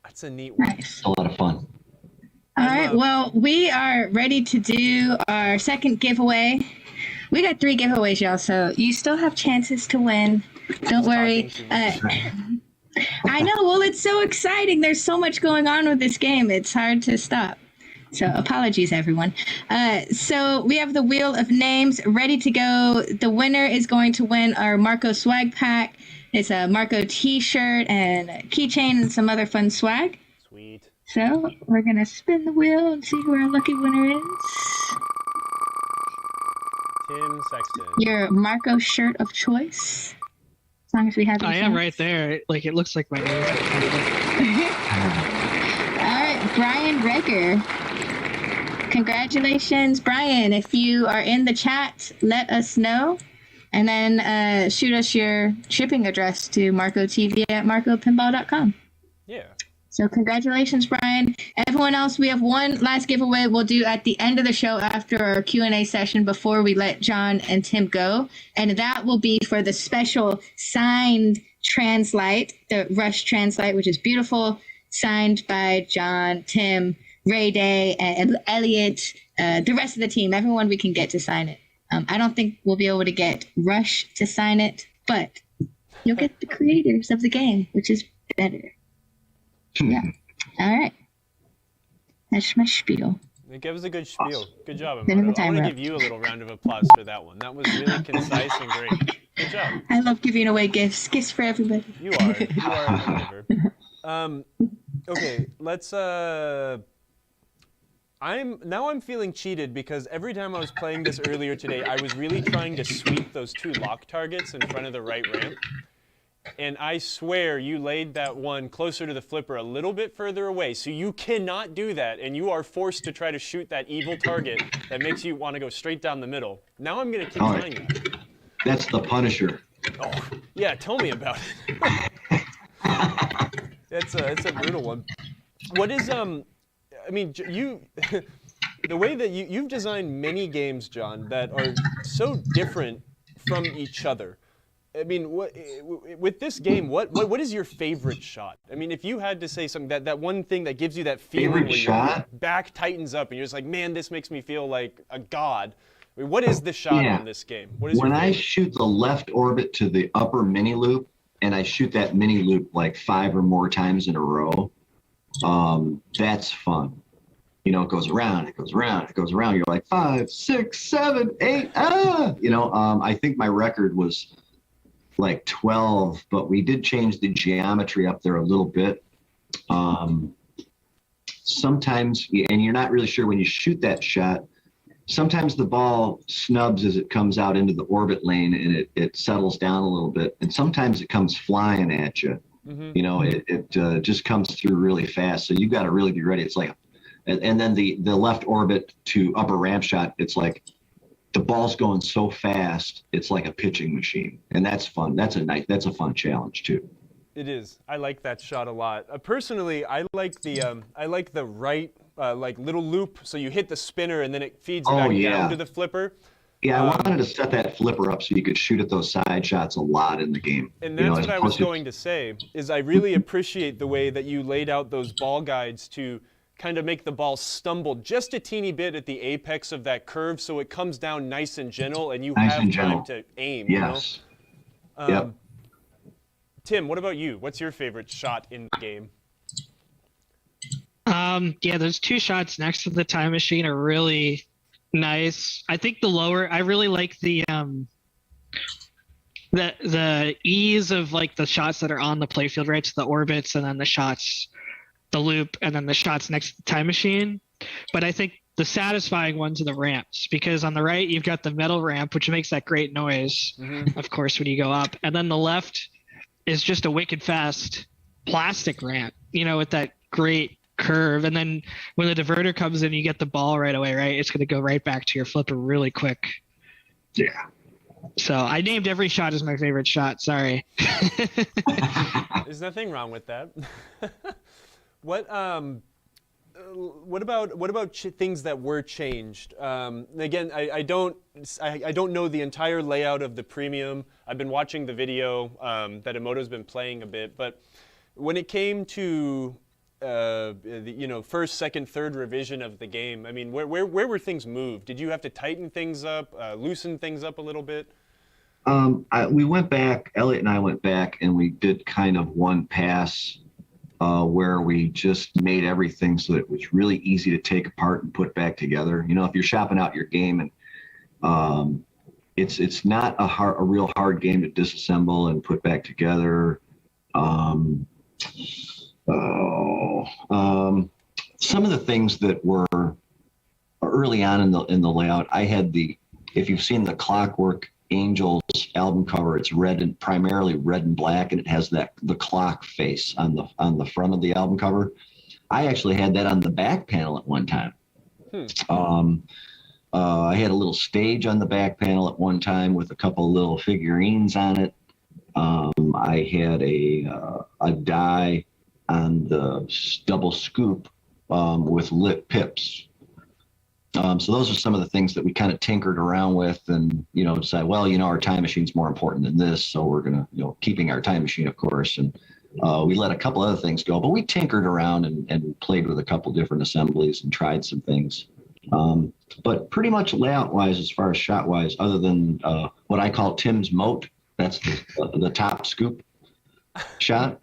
That's a neat one. Nice. It's a lot of fun. All right, well, we are ready to do our second giveaway. We got 3 giveaways, y'all, so you still have chances to win. Don't worry. I know. Well, it's so exciting. There's so much going on with this game. It's hard to stop. So apologies, everyone. So we have the Wheel of Names ready to go. The winner is going to win our Marco swag pack. It's a Marco t-shirt and a keychain and some other fun swag. Sweet. So we're going to spin the wheel and see who our lucky winner is. Tim Sexton. Your Marco shirt of choice. As long as we have. I am right there. Like, it looks like my name. All right, Brian Reger. Congratulations, Brian. If you are in the chat, let us know. And then shoot us your shipping address to marcotv@marcopinball.com. Yeah. So congratulations, Brian. Everyone else, we have one last giveaway we'll do at the end of the show after our Q&A session before we let John and Tim go. And that will be for the special signed Translite, the Rush Translite, which is beautiful, signed by John, Tim, Ray Day, and Elliot, the rest of the team, everyone we can get to sign it. I don't think we'll be able to get Rush to sign it, but you'll get the creators of the game, which is better. Yeah. All right. That's my spiel. It gives a good spiel. Good job, Then Emoto. the I want timer to up. give you a little round of applause for that one. That was really concise and great. Good job. I love giving away gifts. Gifts for everybody. You are a giver. Okay, let's I'm feeling cheated because every time I was playing this earlier today, I was really trying to sweep those two lock targets in front of the right ramp. And I swear you laid that one closer to the flipper a little bit further away. So you cannot do that, and you are forced to try to shoot that evil target that makes you want to go straight down the middle. Now I'm going to keep trying that. That's the Punisher. Oh, yeah, tell me about it. It's a brutal one. What is, I mean, you, the way that you've designed many games, John, that are so different from each other. I mean, with this game, what is your favorite shot? I mean, if you had to say something, that one thing that gives you that feeling where your back tightens up and you're just like, man, this makes me feel like a god. I mean, what is the shot on this game? What is when I shoot the left orbit to the upper mini loop, and I shoot that mini loop like 5 or more times in a row, that's fun. You know, it goes around, it goes around, it goes around. You're like 5, 6, 7, 8, You know, I think my record was like 12, but we did change the geometry up there a little bit. Sometimes, and you're not really sure when you shoot that shot, sometimes the ball snubs as it comes out into the orbit lane and it settles down a little bit. And sometimes it comes flying at you. Mm-hmm. You know, it just comes through really fast. So you got to really be ready. It's like, and then the left orbit to upper ramp shot, it's like, the ball's going so fast, it's like a pitching machine, and that's fun. That's a fun challenge too. It is. I like that shot a lot. Personally, I like the right like little loop. So you hit the spinner and then it feeds back down to the flipper. Yeah, I wanted to set that flipper up so you could shoot at those side shots a lot in the game. And that's what I was going to say. Is I really appreciate the way that you laid out those ball guides to kind of make the ball stumble just a teeny bit at the apex of that curve so it comes down nice and gentle and you have time to aim. Yes. You know? Yep. Tim, what about you? What's your favorite shot in the game? Yeah, those two shots next to the time machine are really nice. I think the lower, I really like the ease of like the shots that are on the playfield, right? So the orbits and then the shots, the loop, and then the shots next to the time machine. But I think the satisfying ones are the ramps, because on the right you've got the metal ramp, which makes that great noise, of course, when you go up. And then the left is just a wicked fast plastic ramp, you know, with that great curve. And then when the diverter comes in, you get the ball right away, right? It's going to go right back to your flipper really quick. Yeah. So I named every shot as my favorite shot. Sorry. There's nothing wrong with that. What about things that were changed? Again, I don't know the entire layout of the premium. I've been watching the video that Emoto's been playing a bit, but when it came to first, second, third revision of the game, I mean, where were things moved? Did you have to tighten things up, loosen things up a little bit? We went back, Elliot and I went back, and we did kind of one pass where we just made everything so that it was really easy to take apart and put back together. You know, if you're shopping out your game, and it's not a real hard game to disassemble and put back together. Some of the things that were early on in the layout, I had if you've seen the Clockwork Angels album cover, it's primarily red and black, and it has the clock face on the front of the album cover. I actually had that on the back panel at one time. I had a little stage on the back panel at one time with a couple of little figurines on it. I had a die on the double scoop with lit pips. So those are some of the things that we kind of tinkered around with, and decide, well, our time machine's more important than this, so we're gonna, keeping our time machine, of course, and we let a couple other things go, but we tinkered around and played with a couple different assemblies and tried some things. But pretty much layout-wise, as far as shot-wise, other than what I call Tim's moat, that's the top scoop shot.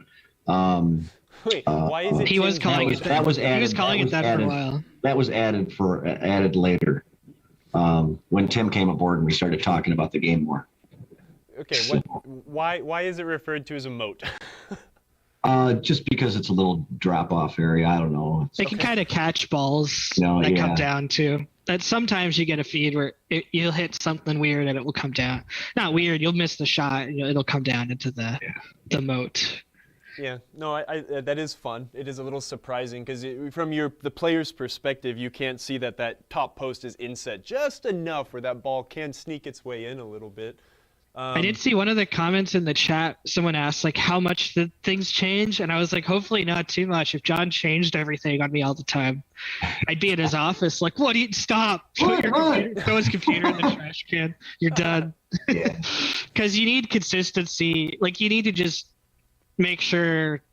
Wait, why is it? He was calling it that. That was added. He was calling it that for a while. That was added later when Tim came aboard and we started talking about the game more. Okay, why is it referred to as a moat? Just because it's a little drop-off area. I don't know. They can kind of catch balls that come down too. That sometimes you get a feed where you'll hit something weird and it will come down. Not weird, you'll miss the shot. It'll come down into the moat. Yeah, no, I that is fun. It is a little surprising because from the player's perspective, you can't see that top post is inset just enough where that ball can sneak its way in a little bit. I did see one of the comments in the chat. Someone asked like how much the things change, and I was like, hopefully not too much. If John changed everything on me all the time, I'd be in his office like, "What? Stop! Throw his computer in the trash can. You're done." Because you need consistency. Like you need to just make sure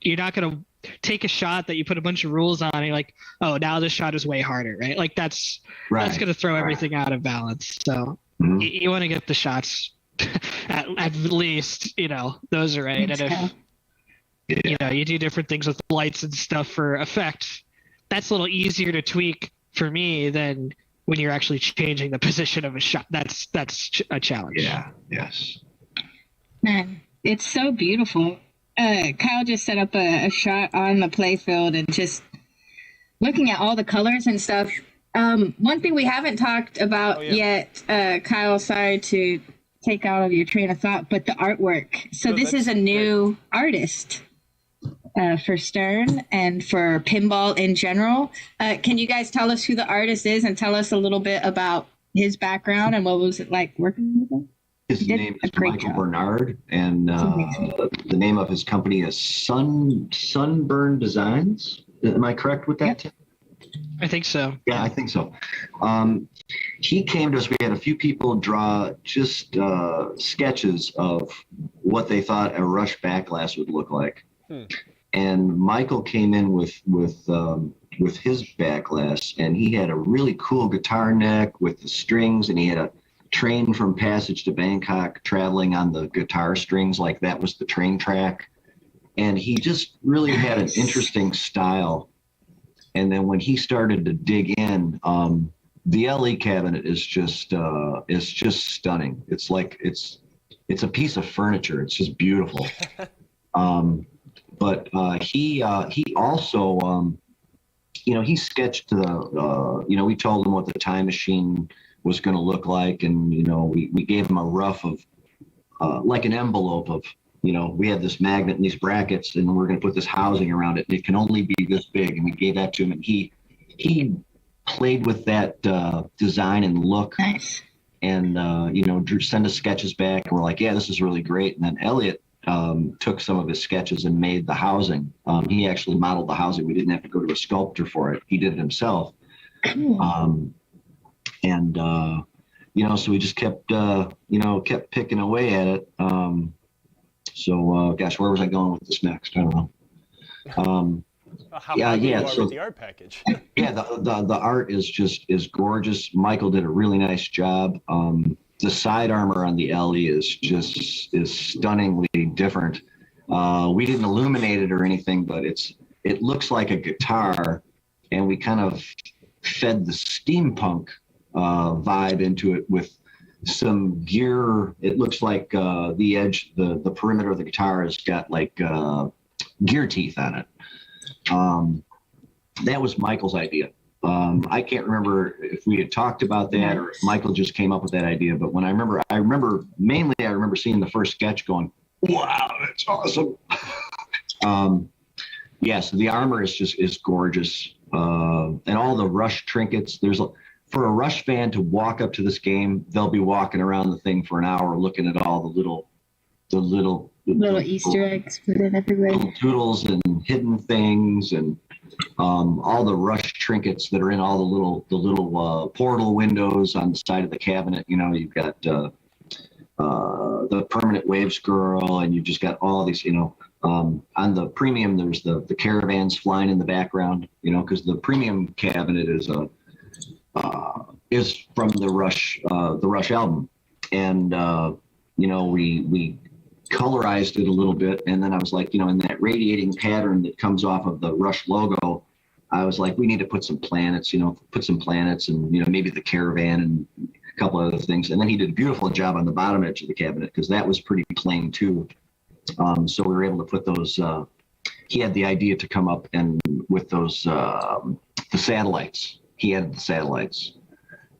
you're not going to take a shot that you put a bunch of rules on and you're like, oh, now this shot is way harder, right? Like that's going to throw everything out of balance. So you want to get the shots at least, those are right. And if, you do different things with lights and stuff for effect, that's a little easier to tweak for me than when you're actually changing the position of a shot. That's a challenge. Yeah. Yes. Man. It's so beautiful. Kyle just set up a shot on the playfield and just looking at all the colors and stuff. One thing we haven't talked about yet, Kyle, sorry to take out of your train of thought, but the artwork. So this is a new artist for Stern and for pinball in general. Can you guys tell us who the artist is and tell us a little bit about his background and what was it like working with him? His name is Michael Bernard, and the name of his company is Sunburn Designs. Am I correct with that, Tim? I think so. Yeah, I think so. He came to us. We had a few people draw just sketches of what they thought a rush backglass would look like. And Michael came in with his backglass, and he had a really cool guitar neck with the strings, and he had a train from Passage to Bangkok traveling on the guitar strings, like that was the train track. And he just really had an interesting style. And then when he started to dig in, the LE cabinet is just stunning. It's like it's a piece of furniture. It's just beautiful. But he also he sketched we told him what the time machine was going to look like, and we gave him a rough of like an envelope of we have this magnet and these brackets, and we're going to put this housing around it, and it can only be this big, and we gave that to him, and he played with that design and look. Nice. And send us sketches back, and we're like, yeah, this is really great. And then Elliot took some of his sketches and made the housing. He actually modeled the housing. We didn't have to go to a sculptor for it. He did it himself. Cool. So we just kept picking away at it. Gosh, where was I going with this next? I don't know. With the art package. Yeah, the art is gorgeous. Michael did a really nice job. side armor on the LE is stunningly different. We didn't illuminate it or anything, but it looks like a guitar, and we kind of fed the steampunk vibe into it with some gear. It looks like the edge, the perimeter of the guitar has got like gear teeth on it. That was Michael's idea. I can't remember if we had talked about that or if Michael just came up with that idea. But when I remember seeing the first sketch going, wow, that's awesome. So the armor is gorgeous. And all the rush trinkets, for a rush fan to walk up to this game, they'll be walking around the thing for an hour looking at all the little Easter eggs put in everywhere. Little doodles and hidden things, and all the rush trinkets that are in all the little portal windows on the side of the cabinet. You know, you've got the permanent waves girl, and you've just got all these, on the premium, there's the caravans flying in the background, because the premium cabinet is from the Rush album. And, we colorized it a little bit. And then I was like, in that radiating pattern that comes off of the Rush logo, I was like, we need to put some planets, and, maybe the caravan and a couple other things. And then he did a beautiful job on the bottom edge of the cabinet, because that was pretty plain too. So we were able to put those, he had the idea to come up and with those, the satellites. He added the satellites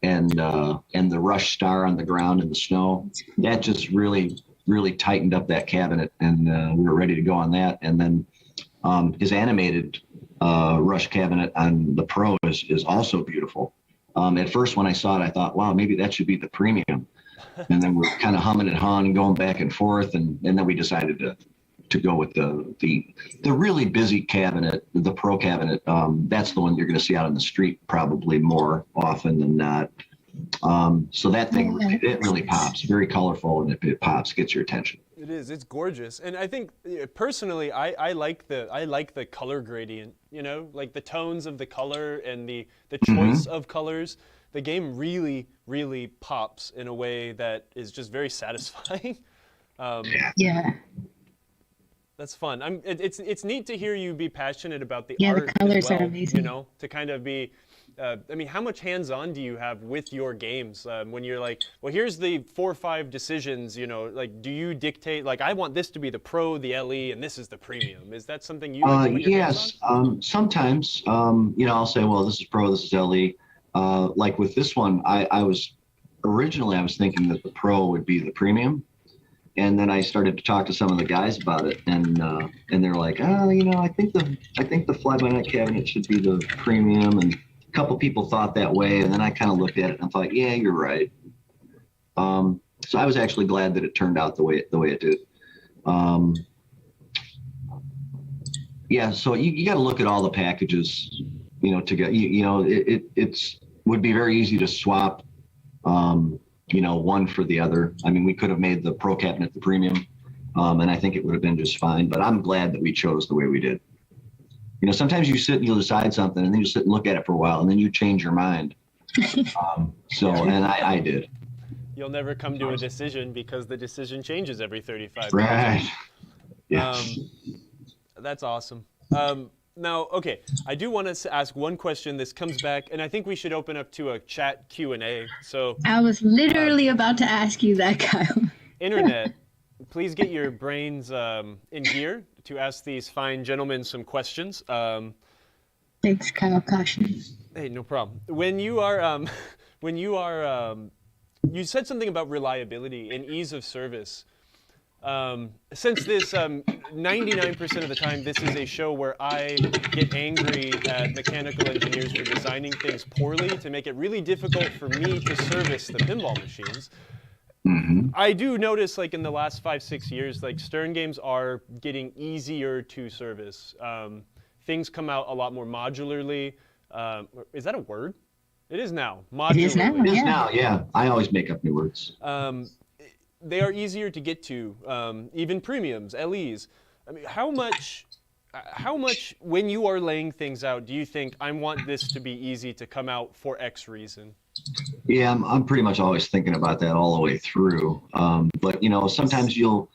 and the Rush star on the ground in the snow. That just really tightened up that cabinet, and we were ready to go on that. And then his animated Rush cabinet on the Pro is also beautiful. At first when I saw it, I thought, wow, maybe that should be the premium. And then we're kind of humming and hawing and going back and forth, and then we decided to go with the really busy cabinet, the Pro cabinet. That's the one you're going to see out on the street probably more often than not. So that thing, it really pops. Very colorful, and it pops, gets your attention. It is. It's gorgeous, and I think personally, I like the color gradient. Like the tones of the color and the choice of colors. The game really, really pops in a way that is just very satisfying. Yeah. That's fun. It's neat to hear you be passionate about the art. art. Yeah, the colors as well, are amazing. To kind of be. How much hands-on do you have with your games when you're like, well, here's the 4 or 5 decisions, like, do you dictate, like, I want this to be the Pro, the LE, and this is the Premium? Is that something you like to put your hands on? Sometimes, I'll say, well, this is Pro, this is LE. Like with this one, I was thinking that the Pro would be the Premium. And then I started to talk to some of the guys about it, and they're like, oh, I think the fly-by-night cabinet should be the Premium, and a couple people thought that way, and then I kind of looked at it and thought, yeah, you're right. So I was actually glad that it turned out the way it did. So you got to look at all the packages, to get it's would be very easy to swap, one for the other. I mean, we could have made the Pro cabinet the Premium, and I think it would have been just fine. But I'm glad that we chose the way we did. Sometimes you sit and you'll decide something, and then you sit and look at it for a while, and then you change your mind. And I did. You'll never come to a decision because the decision changes every 35 minutes. Right. Yeah. That's awesome. Now, okay, I do want to ask one question. This comes back, and I think we should open up to a chat Q&A. So I was literally about to ask you that, Kyle. Internet, please get your brains in gear to ask these fine gentlemen some questions. Thanks, Kyle. Caution. Hey, no problem. When you are, you said something about reliability and ease of service. Since this, 99% of the time, this is a show where I get angry at mechanical engineers for designing things poorly to make it really difficult for me to service the pinball machines. Mm-hmm. I do notice, like, in the last 5-6 years, like, Stern games are getting easier to service. Things come out a lot more modularly. Is that a word? It is now. Modularly. It is now, It is now, yeah. I always make up new words. They are easier to get to, even premiums, LEs. I mean, how much, when you are laying things out, do you think, I want this to be easy to come out for X reason? Yeah, I'm pretty much always thinking about that all the way through. But sometimes you'll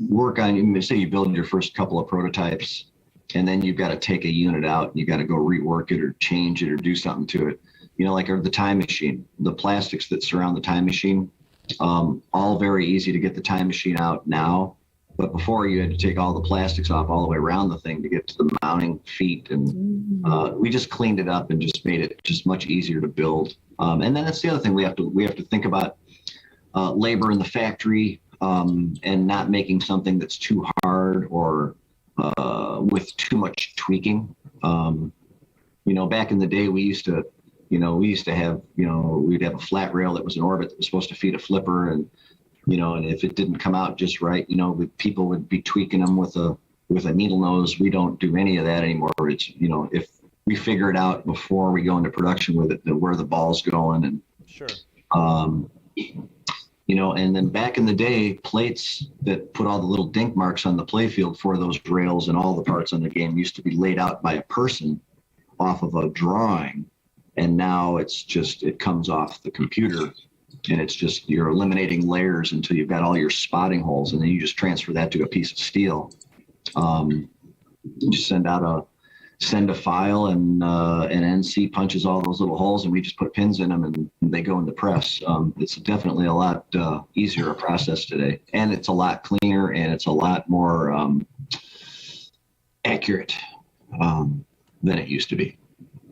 work on, say you build your first couple of prototypes, and then you've got to take a unit out and you got to go rework it or change it or do something to it. Like the time machine, the plastics that surround the time machine, all very easy to get the time machine out now. But before, you had to take all the plastics off all the way around the thing to get to the mounting feet. And we just cleaned it up and just made it just much easier to build. And then that's the other thing we have to think about labor in the factory, and not making something that's too hard or with too much tweaking. Back in the day, we used to have, we'd have a flat rail that was in orbit that was supposed to feed a flipper, and if it didn't come out just right, people would be tweaking them with a needle nose. We don't do any of that anymore. It's, if we figure it out before we go into production with it, where the ball's going, and sure. And then back in the day, plates that put all the little dink marks on the playfield for those rails and all the parts on the game used to be laid out by a person off of a drawing. And now it comes off the computer, and it's just, you're eliminating layers until you've got all your spotting holes, and then you just transfer that to a piece of steel. You just send a file, and NC punches all those little holes, and we just put pins in them, and they go in the press. It's definitely a lot easier a process today, and it's a lot cleaner, and it's a lot more accurate than it used to be.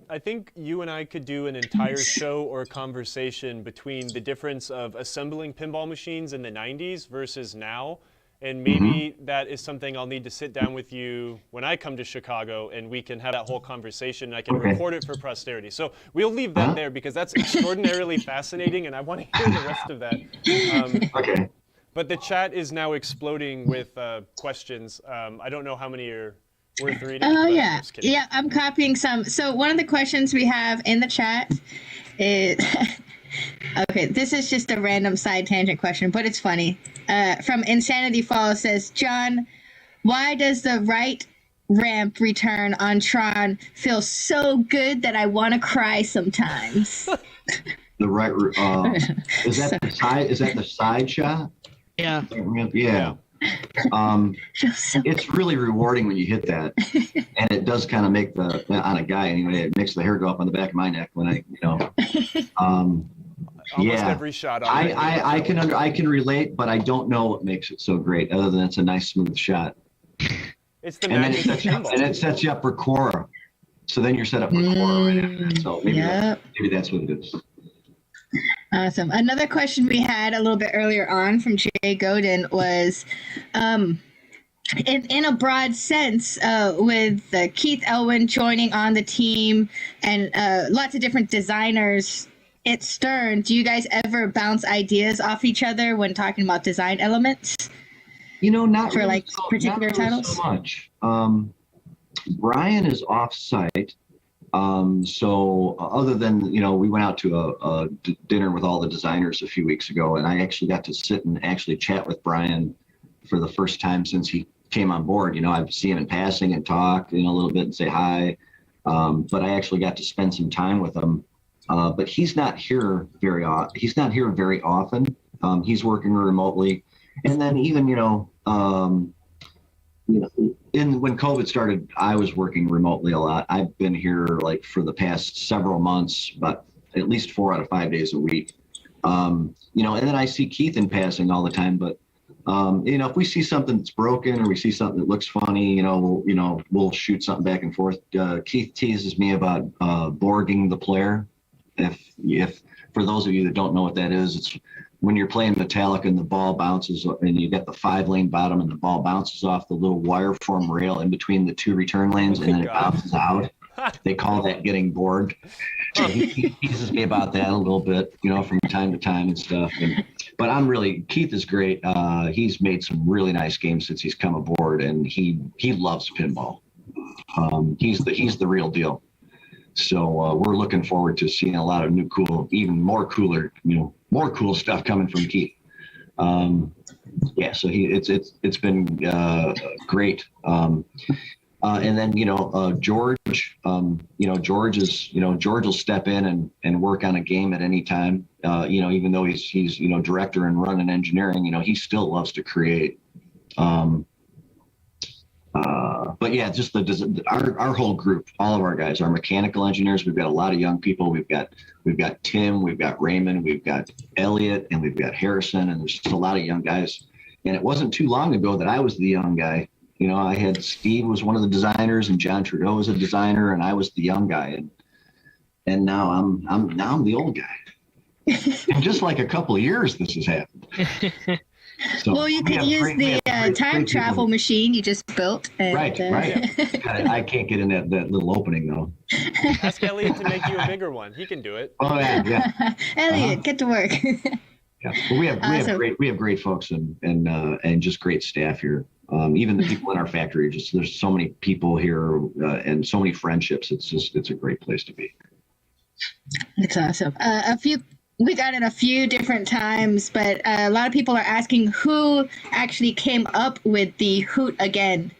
I think you and I could do an entire show or conversation between the difference of assembling pinball machines in the 90s versus now. And maybe that is something I'll need to sit down with you when I come to Chicago, and we can have that whole conversation, and I can record it for posterity. So we'll leave that there, because that's extraordinarily fascinating, and I want to hear the rest of that. Okay. But the chat is now exploding with questions. I don't know how many are worth reading. Oh, yeah. Yeah, I'm copying some. So one of the questions we have in the chat is... Okay, this is just a random side tangent question, but it's funny. From Insanity Fall says, John, why does the right ramp return on Tron feel so good that I want to cry sometimes? The right is that the side? Is that the side shot? Yeah. Yeah. It's really rewarding when you hit that, and it does kind of make on a guy anyway. It makes the hair go up on the back of my neck when Almost every shot. I can relate, but I don't know what makes it so great, other than it's a nice smooth shot. It's the magic of pinball. And it sets you up for Cora. So then you're set up for Cora right after that. So maybe that's what it is. Awesome. Another question we had a little bit earlier on from Jay Godin was, in a broad sense, with Keith Elwin joining on the team and lots of different designers at Stern, do you guys ever bounce ideas off each other when talking about design elements? Not for really, particular titles. So much. Brian is off-site, so other than we went out to a dinner with all the designers a few weeks ago, and I actually got to sit and actually chat with Brian for the first time since he came on board. I've seen him in passing and talk a little bit and say hi, but I actually got to spend some time with him. But he's not here very often. He's working remotely, and then even when COVID started, I was working remotely a lot. I've been here for the past several months, but at least 4 out of 5 days a week. And then I see Keith in passing all the time. But if we see something that's broken or we see something that looks funny, we'll shoot something back and forth. Keith teases me about borging the player. If for those of you that don't know what that is, it's when you're playing Metallic and the ball bounces, and you get the 5-lane bottom, and the ball bounces off the little wire form rail in between the 2 return lanes, and then it bounces out. They call that getting bored. So he teases me about that a little bit, from time to time and stuff. But Keith is great. He's made some really nice games since he's come aboard, and he loves pinball. He's the real deal. So we're looking forward to seeing a lot of new cool, even more cooler, more cool stuff coming from Keith. So it's been great. And then, George, George will step in and work on a game at any time. Even though he's director and running engineering, he still loves to create. But yeah, just our whole group, all of our guys, our mechanical engineers. We've got a lot of young people. We've got Tim, we've got Raymond, we've got Elliot, and we've got Harrison, and there's just a lot of young guys. And it wasn't too long ago that I was the young guy. I had Steve was one of the designers, and John Trudeau was a designer, and I was the young guy. And now I'm the old guy. In just like a couple of years, this has happened. So well, you could use the time travel machine you just built. And, right. I can't get in that little opening though. Ask Elliot to make you a bigger one. He can do it. Oh yeah. Elliot, get to work. Yeah, well, we have great folks and just great staff here. Even the people in our factory, there's so many people here and so many friendships. It's a great place to be. It's awesome. We got it a few different times, but a lot of people are asking who actually came up with the hoot again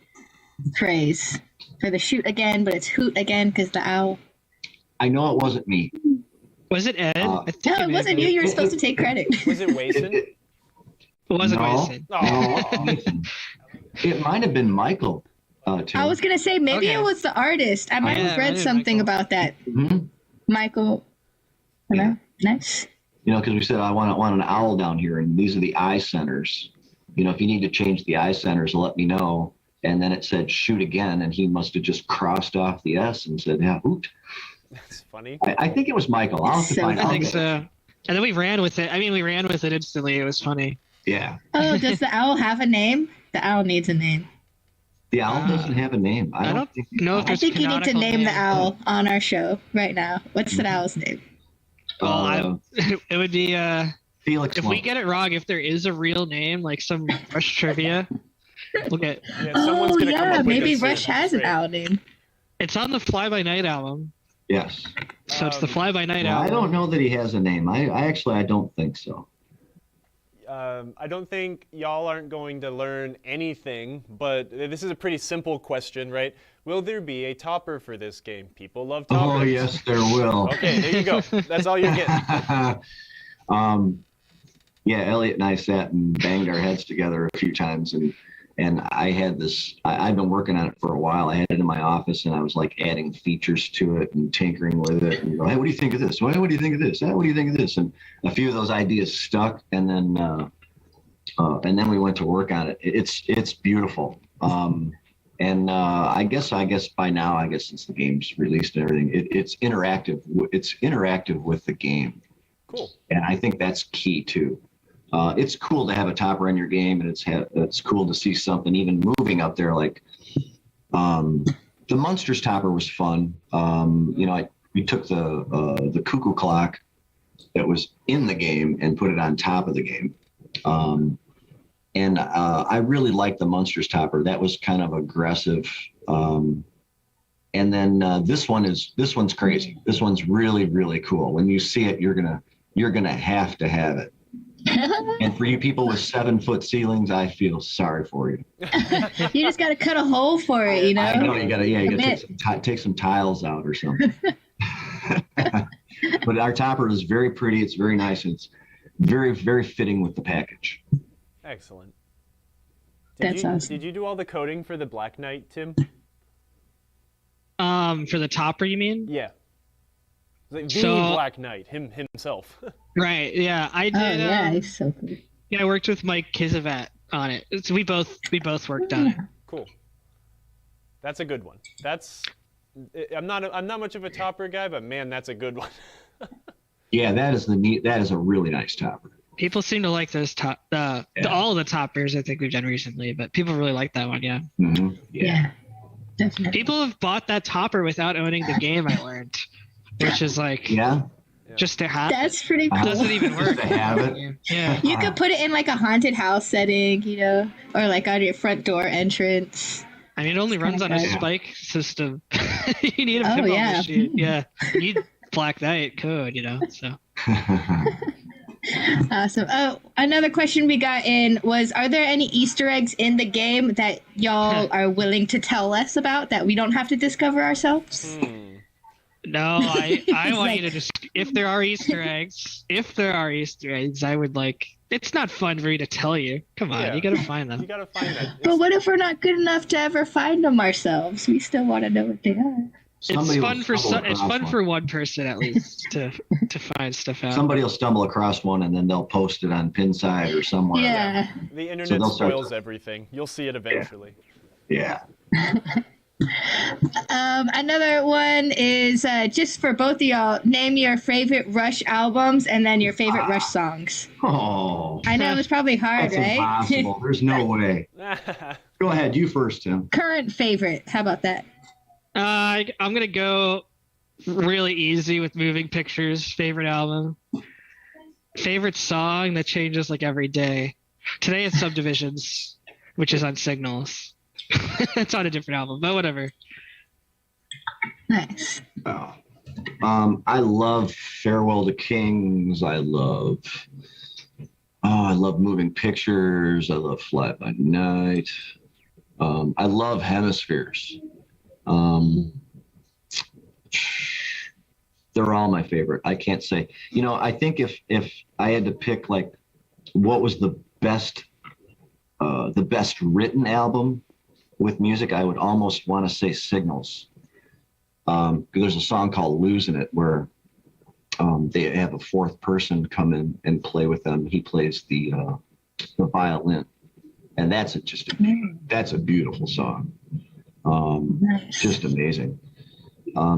phrase for the shoot again, but it's hoot again because the owl. I know it wasn't me. Was it Ed? No, it wasn't you. You were supposed to take credit. Was it Wason? It wasn't Wason. No. It might have been Michael. Too. I was gonna say maybe it was the artist. I might have read something about that. Mm-hmm. Michael. Hello. Nice. Because we said I want an owl down here, and these are the eye centers. If you need to change the eye centers, let me know. And then it said shoot again, and he must have just crossed off the S and said, yeah, hoot. That's funny. I think it was Michael. I'll have to find out. I think so. And then we ran with it. We ran with it instantly. It was funny. Yeah. Oh, does the owl have a name? The owl needs a name. The owl doesn't have a name. I don't know if I think you need to name the owl on our show right now. What's the owl's name? Well, it would be Felix. If we get it wrong, if there is a real name, like some Rush trivia, we'll get. Yeah, someone's gonna come up with maybe it soon. Rush has an owl name. It's on the Fly By Night album. Yes. So it's the Fly By Night Well, album. I don't know that he has a name. I don't think so. I don't think y'all aren't going to learn anything, but this is a pretty simple question, right? Will there be a topper for this game? People love toppers. Oh, yes, there will. Okay, there you go. That's all you're getting. Yeah, Elliot and I sat and banged our heads together a few times, and I had this. I've been working on it for a while. I had it in my office, and I was like adding features to it and tinkering with it. And go, hey, what do you think of this? What do you think of this? What do you think of this? And a few of those ideas stuck, and then we went to work on it. It's beautiful. And I guess by now, since the game's released and everything, it's interactive. It's interactive with the game. Cool. And I think that's key too. It's cool to have a topper in your game, and it's cool to see something even moving up there. Like the Munsters topper was fun. We took the cuckoo clock that was in the game and put it on top of the game. And I really liked the Munsters topper. That was kind of aggressive. And then this one's crazy. This one's really, really cool. When you see it, you're gonna have to have it. And for you people with 7-foot ceilings, I feel sorry for you. You just got to cut a hole for it, you know. I know you gotta take some tiles out or something. But our topper is very pretty. It's very nice. It's very, very fitting with the package. Excellent. That's awesome. Did you do all the coding for the Black Knight, Tim? For the topper, you mean? Yeah. The Black Knight, himself. Right. Yeah, I did. Oh yeah, he's so cool. Yeah, I worked with Mike Kizavat on it. We both worked on it. Cool. That's a good one. I'm not much of a topper guy, but man, that's a good one. Yeah, that is a really nice topper. People seem to like those all the toppers I think we've done recently, but people really like that one. Yeah. Mm-hmm. Yeah. Definitely. People have bought that topper without owning the game. I learned, which is like just to have. That's pretty cool. It doesn't even work. Just to have it. Yeah. You could put it in like a haunted house setting, you know, or like on your front door entrance. It only runs on a spike system. You need a pinball machine. Yeah. You need Black Knight code, you know. So. Awesome. Oh, another question we got in was, are there any Easter eggs in the game that y'all are willing to tell us about that we don't have to discover ourselves? No, I want like, you to just, if there are Easter eggs, I would like, it's not fun for me to tell you. Come on, you gotta find them. You gotta find them. But what if we're not good enough to ever find them ourselves? We still want to know what they are. Somebody It's fun for one person at least to find stuff out. Somebody will stumble across one and then they'll post it on Pinside or somewhere. Yeah. The internet spoils everything. You'll see it eventually. Yeah. Another one is just for both of y'all. Name your favorite Rush albums and then your favorite Rush songs. Oh. I know it's probably hard, That's right? impossible. There's no way. Go ahead. You first, Tim. Current favorite. How about that? I'm gonna go really easy with Moving Pictures. Favorite album. Favorite song that changes like every day. Today it's Subdivisions, which is on Signals. It's on a different album, but whatever. Nice. Oh. I love Farewell to Kings. I love Moving Pictures. I love Fly by Night. I love Hemispheres. They're all my favorite. I can't say. I think if I had to pick like what was the best written album with music, I would almost want to say Signals. There's a song called Losing It where they have a fourth person come in and play with them. He plays the violin, and that's a beautiful song. Just amazing.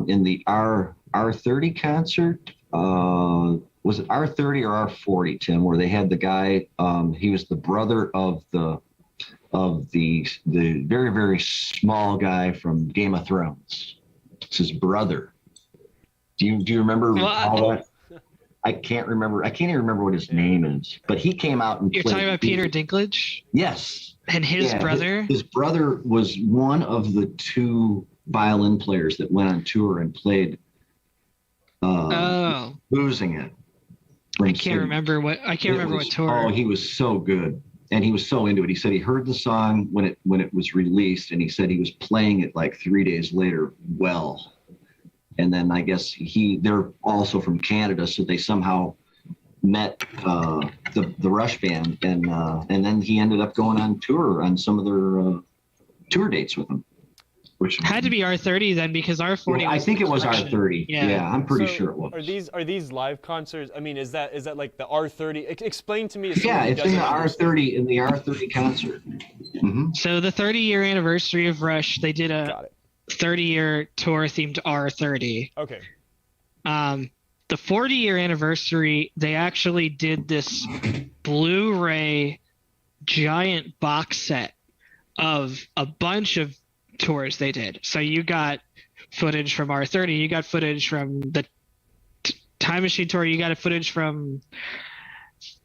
In the R30 concert, was it R30 or R40, Tim, where they had the guy, he was the brother of the very, very small guy from Game of Thrones. It's his brother. Do you remember all that? I can't remember. I can't even remember what his name is, but he came out and You're played. talking about Peter Dinklage? Yes. And his brother? His brother was one of the two violin players that went on tour and played Losing It. I can't remember what tour. Oh, he was so good. And he was so into it. He said he heard the song when it was released, and he said he was playing it like 3 days later. Well, and then I guess they're also from Canada, so they somehow met the Rush band, and then he ended up going on tour on some of their tour dates with them. Which had to be R30 then, because R40. Well, I think it was R30. Yeah, I'm pretty sure it was. Are these live concerts? I mean, is that like the R30? Explain to me. Yeah, it's in the R30 in the R30 concert. Mm-hmm. So the 30-year anniversary of Rush, they did a 30-year tour themed R30. Okay. The 40-year anniversary, they actually did this Blu-ray giant box set of a bunch of tours they did. So you got footage from R30, you got footage from the Time Machine tour, you got a footage from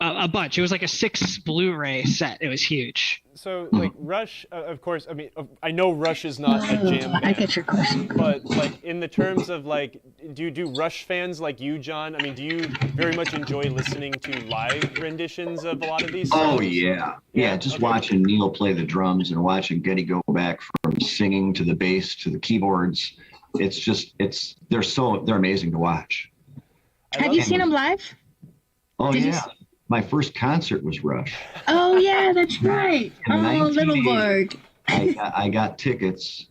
a bunch. It was like a 6 Blu-ray set. It was huge. So like Rush, of course, I mean, I know Rush is not a jam band. I get your question. But like in the terms of like, do Rush fans like you, John? I mean, do you very much enjoy listening to live renditions of a lot of these songs? Oh yeah. Just watching Neil play the drums and watching Getty go back from singing to the bass to the keyboards. They're amazing to watch. Have you seen them live? Oh yeah. My first concert was Rush. Oh yeah, that's right. Little Borg. I got tickets,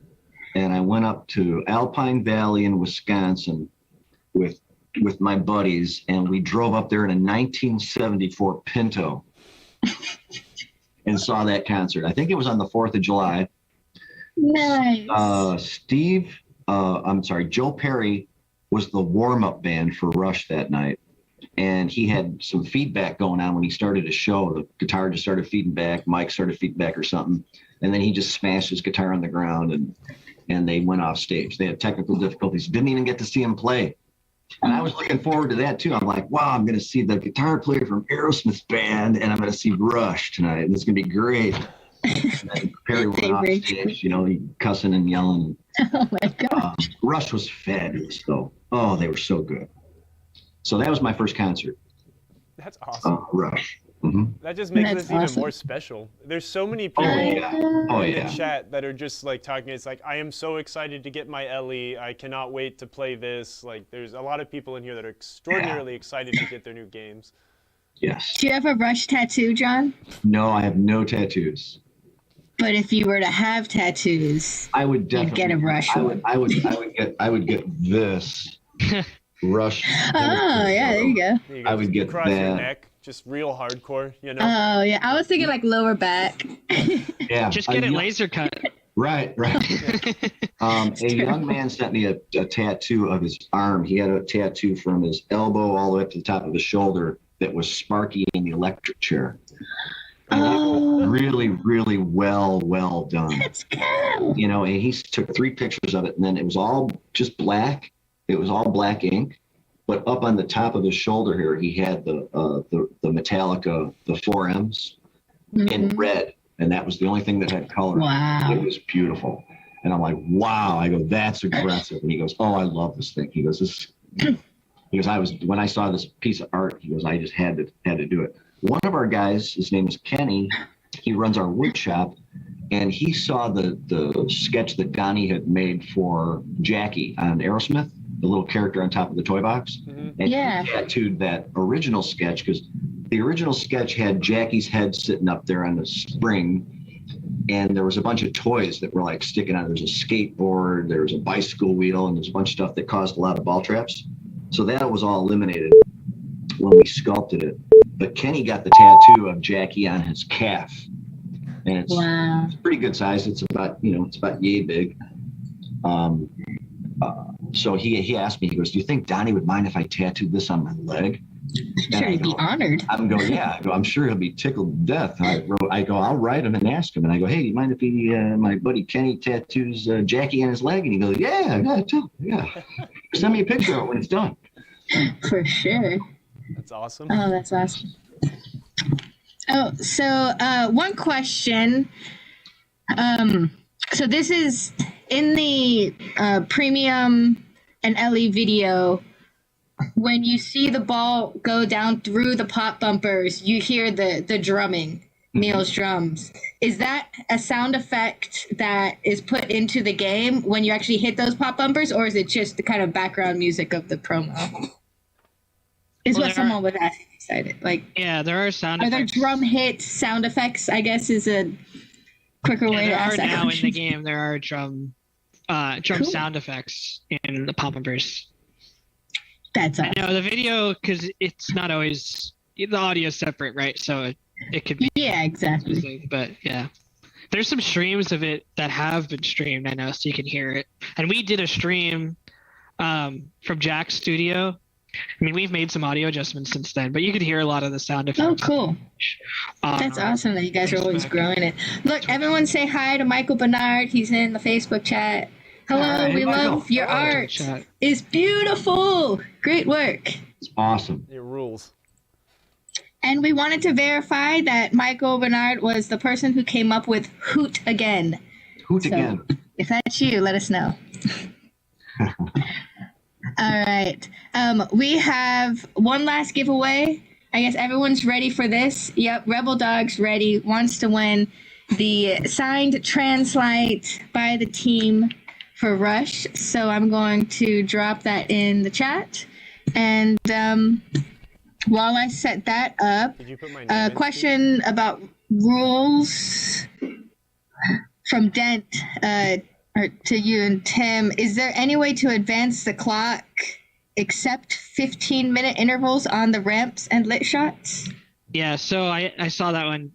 and I went up to Alpine Valley in Wisconsin with my buddies, and we drove up there in a 1974 Pinto and saw that concert. I think it was on the 4th of July. Nice. Joe Perry was the warm-up band for Rush that night. And he had some feedback going on when he started a show. The guitar just started feeding back, Mike started feeding back or something. And then he just smashed his guitar on the ground and they went off stage. They had technical difficulties. Didn't even get to see him play. And I was looking forward to that too. I'm like, wow, I'm going to see the guitar player from Aerosmith's band and I'm going to see Rush tonight. And it's going to be great. And then Perry went off stage, he cussing and yelling. Oh my God. Rush was fabulous though. Oh, they were so good. So that was my first concert. That's awesome. Rush. Mm-hmm. That just makes That's this even awesome. more special. There's so many people in the chat that are just like talking. It's like, I am so excited to get my Ellie. I cannot wait to play this. Like, there's a lot of people in here that are extraordinarily excited to get their new games. Yes. Do you have a Rush tattoo, John? No, I have no tattoos. But if you were to have tattoos, I would definitely you'd get a Rush one. I would get this Rush. Oh, yeah, there you go. I would get across your that. neck, just real hardcore, you know? Oh, yeah. I was thinking like lower back. Yeah. Just get it laser cut. Right. A young man sent me a tattoo of his arm. He had a tattoo from his elbow all the way up to the top of his shoulder that was Sparky in the electric chair. And really, really well done. Let's go. You know, and he took 3 pictures of it, and then it was all just black. It was all black ink, but up on the top of his shoulder here, he had the Metallica, the 4Ms in red, and that was the only thing that had color. Wow. It was beautiful, and I'm like, wow. I go, that's aggressive. And he goes, oh, I love this thing. He goes, when I saw this piece of art, he goes, I just had to do it. One of our guys, his name is Kenny. He runs our wood shop, and he saw the sketch that Donnie had made for Jackie on Aerosmith, the little character on top of the toy box. And he tattooed that original sketch, because the original sketch had Jackie's head sitting up there on the spring, and there was a bunch of toys that were like sticking out. There's a skateboard, there was a bicycle wheel, and there's a bunch of stuff that caused a lot of ball traps. So that was all eliminated when we sculpted it. But Kenny got the tattoo of Jackie on his calf, and it's pretty good size. It's about yay big. So he asked me, he goes, do you think Donnie would mind if I tattooed this on my leg? Sure, he'd be honored. I'm going, yeah. I go, I'm sure he'll be tickled to death. I go, I'll write him and ask him. And I go, hey, do you mind if my buddy Kenny tattoos Jackie on his leg? And he goes, yeah. Send me a picture of it when it's done. For sure. That's awesome. Oh, that's awesome. Oh, so one question. So this is in the premium and LE video. When you see the ball go down through the pop bumpers, you hear the drumming, Neil's drums. Is that a sound effect that is put into the game when you actually hit those pop bumpers, or is it just the kind of background music of the promo? What someone was asking. Excited. There are sound effects. Are there drum hit sound effects, I guess, is a quicker way to ask that. There are now in the game. There are drum sound effects in the pop bumpers. That's awesome. I know the video, because it's not always the audio is separate, right? So it could be exactly. But there's some streams of it that have been streamed, I know, so you can hear it. And we did a stream from Jack's studio. I mean, we've made some audio adjustments since then, but you could hear a lot of the sound effects. Oh, cool. That's awesome that you guys are always growing it. Look, everyone say hi to Michael Bernard. He's in the Facebook chat. Hello, we love your art. It's beautiful. Great work. It's awesome. It rules. And we wanted to verify that Michael Bernard was the person who came up with Hoot Again. Hoot Again. If that's you, let us know. All right. We have one last giveaway. I guess everyone's ready for this. Yep, Rebel Dog's ready, wants to win the signed translite by the team for Rush. So I'm going to drop that in the chat. And while I set that up, a question about rules from Dent to you and Tim. Is there any way to advance the clock except 15-minute intervals on the ramps and lit shots? Yeah, so I saw that one.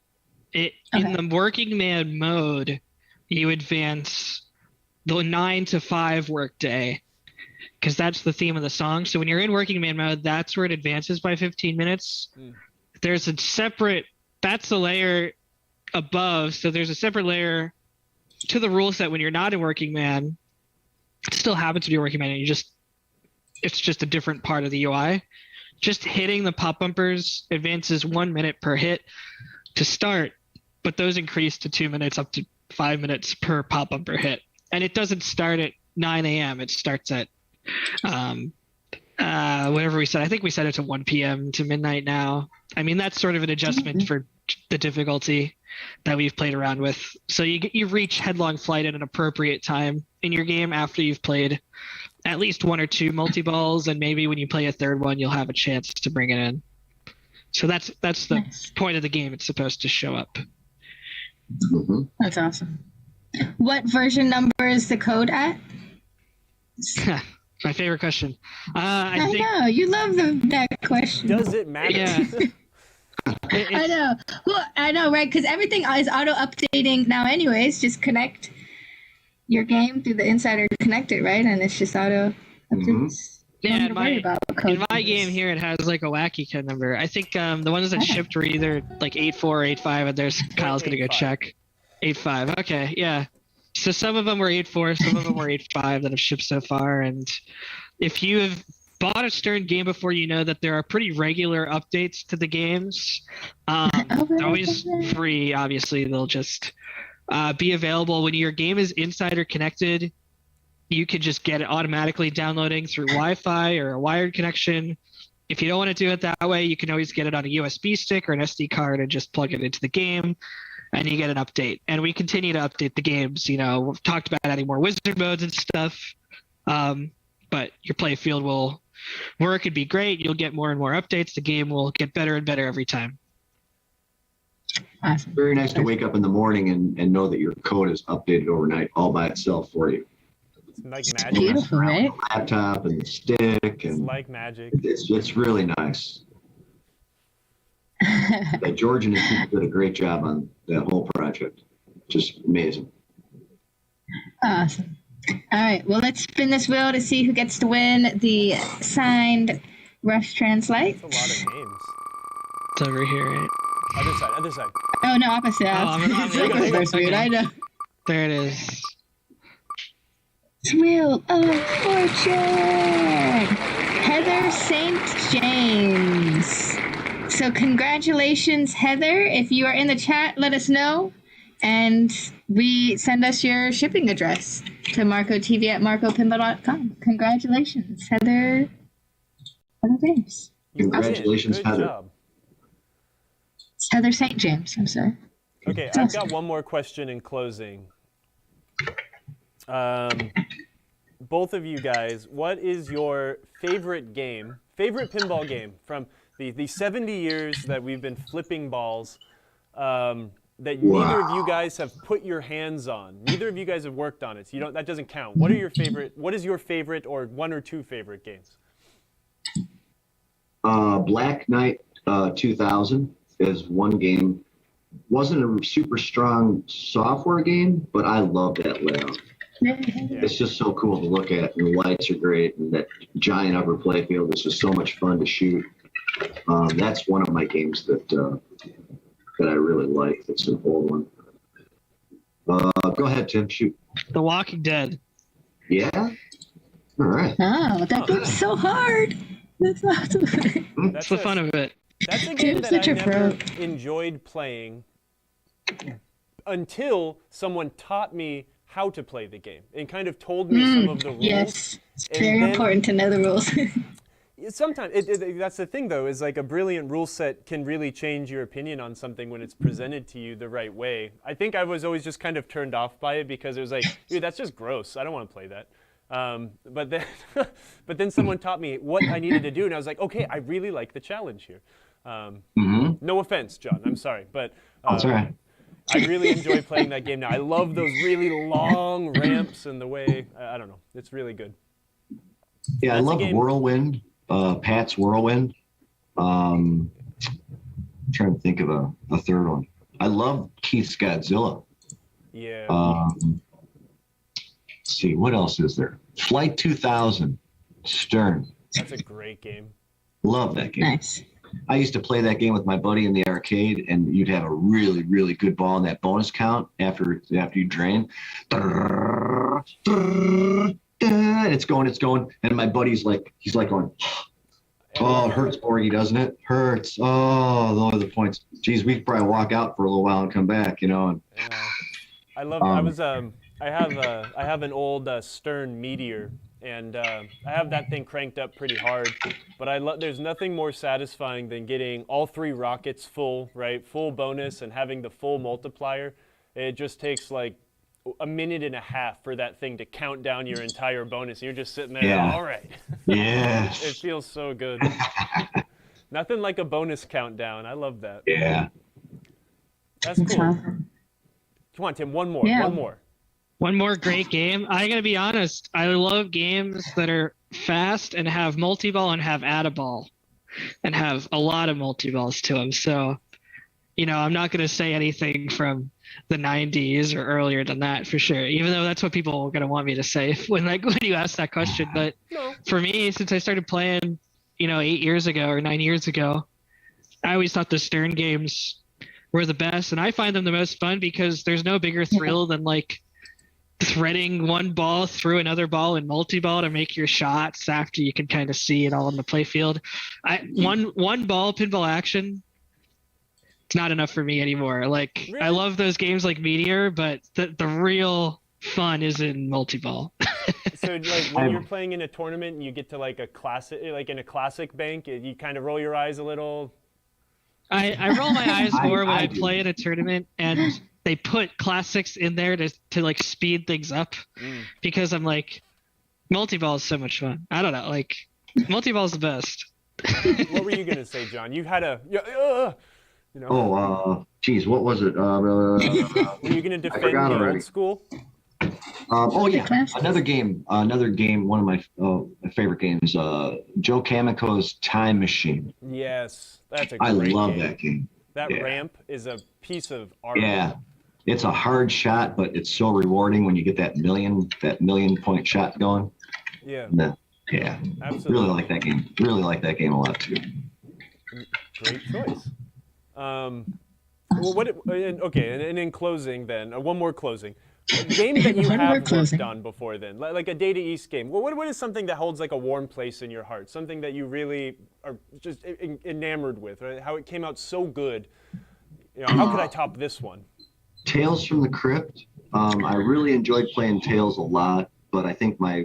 In the working man mode, you advance the 9 to 5 work day, because that's the theme of the song. So when you're in working man mode, that's where it advances by 15 minutes. There's a separate, that's the layer above. So there's a separate layer to the rule set when you're not in working man. It still happens to be working man, and it's just a different part of the UI. Just hitting the pop bumpers advances 1 minute per hit to start, but those increase to 2 minutes up to 5 minutes per pop bumper hit. And it doesn't start at 9 a.m. It starts at whatever we said. I think we set it to 1 p.m. to midnight now. I mean, that's sort of an adjustment for the difficulty that we've played around with. So you reach headlong flight at an appropriate time in your game after you've played at least 1 or 2 multi-balls, and maybe when you play a third one, you'll have a chance to bring it in. So that's the point of the game. It's supposed to show up. That's awesome. What version number is the code at? My favorite question. I think, know you love that question. Does it matter? Yeah. I know. Well, I know, right? Because everything is auto-updating now anyways. Just connect your game through the Insider Connector, right? And it's just auto-updates. Yeah, in my game here, it has like a wacky code number. I think the ones that shipped were either like 8.4 or 8.5, and there's Kyle's going to go check. 8.5, okay, yeah. So some of them were 8.4, some of them were 8.5 that have shipped so far. And if you have bought a Stern game before, you know that there are pretty regular updates to the games. They're always free, obviously. They'll just be available when your game is Insider connected. You can just get it automatically downloading through Wi-Fi or a wired connection. If you don't want to do it that way, you can always get it on a USB stick or an SD card and just plug it into the game, and you get an update. And we continue to update the games. You know, we've talked about adding more wizard modes and stuff, but your play field will work and be great. You'll get more and more updates. The game will get better and better every time. Awesome. Very nice to wake up in the morning and know that your code is updated overnight all by itself for you. It's like magic. Beautiful, right? The laptop and the stick, and It's like magic. it's really nice. But George and his people did a great job on that whole project. Just amazing. Awesome. All right. Well, let's spin this wheel to see who gets to win the signed Rush Translate. That's a lot of names. It's over here, right? Other side. Oh, no, opposite. Okay. I know. There it is. Wheel of Fortune! Heather St. James. So congratulations, Heather. If you are in the chat, let us know. And send us your shipping address to marcotv@marcopinball.com. Congratulations, Heather James. Congratulations, Good Heather. job. Heather St. James, I'm sorry. Okay, I've got one more question in closing. Both of you guys, what is your favorite pinball game from the 70 years that we've been flipping balls that neither of you guys have put your hands on? Neither of you guys have worked on it, so that doesn't count. What is your favorite or 1 or 2 favorite games? Black Knight 2000 is one game. Wasn't a super strong software game, but I love that layout. It's just so cool to look at, and the lights are great, and that giant upper play field is just so much fun to shoot. That's one of my games that I really like. It's an old one. Go ahead, Tim. Shoot. The Walking Dead. Yeah? All right. Oh, that game's so hard. That's awesome. That's the fun of it. That's a game Tim's that such I a pro. never enjoyed playing until someone taught me how to play the game and kind of told me some of the rules. Yes, it's very important to know the rules. Sometimes, that's the thing though, is like a brilliant rule set can really change your opinion on something when it's presented to you the right way. I think I was always just kind of turned off by it because it was like, dude, that's just gross. I don't want to play that. But then someone taught me what I needed to do, and I was like, okay, I really like the challenge here. No offense, John, I'm sorry, but That's all right. I really enjoy playing that game now. I love those really long ramps and the way, I don't know, it's really good. Yeah, I love Whirlwind, Pat's Whirlwind. I'm trying to think of a third one. I love Keith's Godzilla. Yeah. Let's see, what else is there? Flight 2000, Stern. That's a great game. Love that game. Nice. I used to play that game with my buddy in the arcade, and you'd have a really, really good ball in that bonus count after you drain. It's going, and my buddy's like, he's like going, oh, it hurts, Borgie, doesn't it? Hurts. Oh, those are the points. Geez, we could probably walk out for a little while and come back, you know. And, I love. I have an old Stern Meteor, and I have that thing cranked up pretty hard. But there's nothing more satisfying than getting all 3 rockets full, right? Full bonus and having the full multiplier. It just takes like a minute and a half for that thing to count down your entire bonus. You're just sitting there, all right. Yes. It feels so good. Nothing like a bonus countdown. I love that. Yeah. That's cool. Awesome. Come on, Tim, one more. Yeah. One more. One more great game. I gotta be honest. I love games that are fast and have multi-ball and have add-a-ball and have a lot of multi-balls to them. So, I'm not gonna say anything from the 90s or earlier than that for sure, even though that's what people are gonna want me to say when you ask that question. But for me, since I started playing, 8 years ago or 9 years ago, I always thought the Stern games were the best, and I find them the most fun because there's no bigger thrill than like threading one ball through another ball in multi-ball to make your shots after you can kind of see it all on the play field. One ball pinball action, it's not enough for me anymore. Like, really? I love those games like Meteor, but the real fun is in multi-ball. So like when you're playing in a tournament and you get to like a classic, like in a classic bank, you kind of roll your eyes a little. I roll my eyes more when I play in a tournament and they put classics in there to like speed things up, because I'm like, multi-ball is so much fun. I don't know, like multi-ball is the best. What were you gonna say, John? You had a geez, what was it? Were you gonna defend the old school? Another game. One of my favorite games. Joe Kamiko's Time Machine. Yes, that's a great game. I love that game. That ramp is a piece of art. Yeah, it's a hard shot, but it's so rewarding when you get that million point shot going. Yeah. Yeah. Absolutely. Really like that game. Really like that game a lot too. Great choice. Well, and in closing, then one more closing. A game that you have worked on before, then, like a Data East game. What is something that holds like a warm place in your heart? Something that you really are just enamored with, right? How it came out so good. How could I top this one? Tales from the Crypt. I really enjoyed playing Tales a lot, but I think my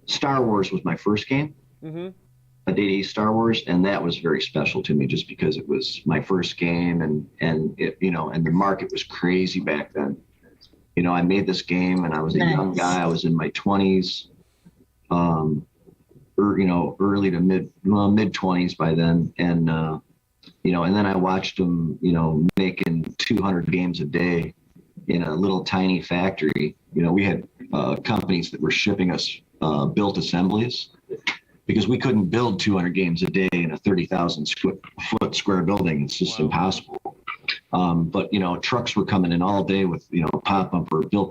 Star Wars was my first game. Mm-hmm. A Data East Star Wars, and that was very special to me just because it was my first game, and it, and the market was crazy back then. I made this game and I was a young guy. I was in my 20s, early to mid 20s by then. And, and then I watched them, making 200 games a day in a little tiny factory. We had companies that were shipping us built assemblies because we couldn't build 200 games a day in a 30,000 foot square building. It's just impossible. But trucks were coming in all day with built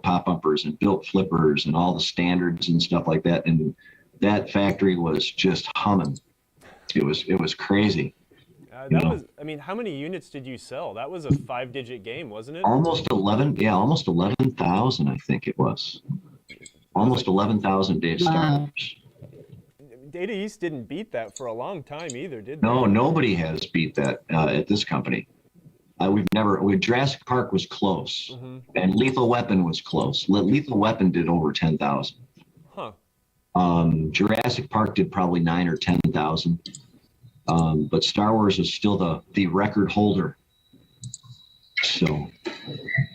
pop bumpers and built flippers and all the standards and stuff like that, and that factory was just humming. It was crazy. How many units did you sell? That was a 5-digit game, wasn't it? Almost 11,000, I think it was. Almost 11,000 Data Star Wars. Data East didn't beat that for a long time either, did they? No, nobody has beat that at this company. Jurassic Park was close, and Lethal Weapon was close. Lethal Weapon did over 10,000. Huh. Jurassic Park did probably 9,000 or 10,000. But Star Wars is still the record holder. So.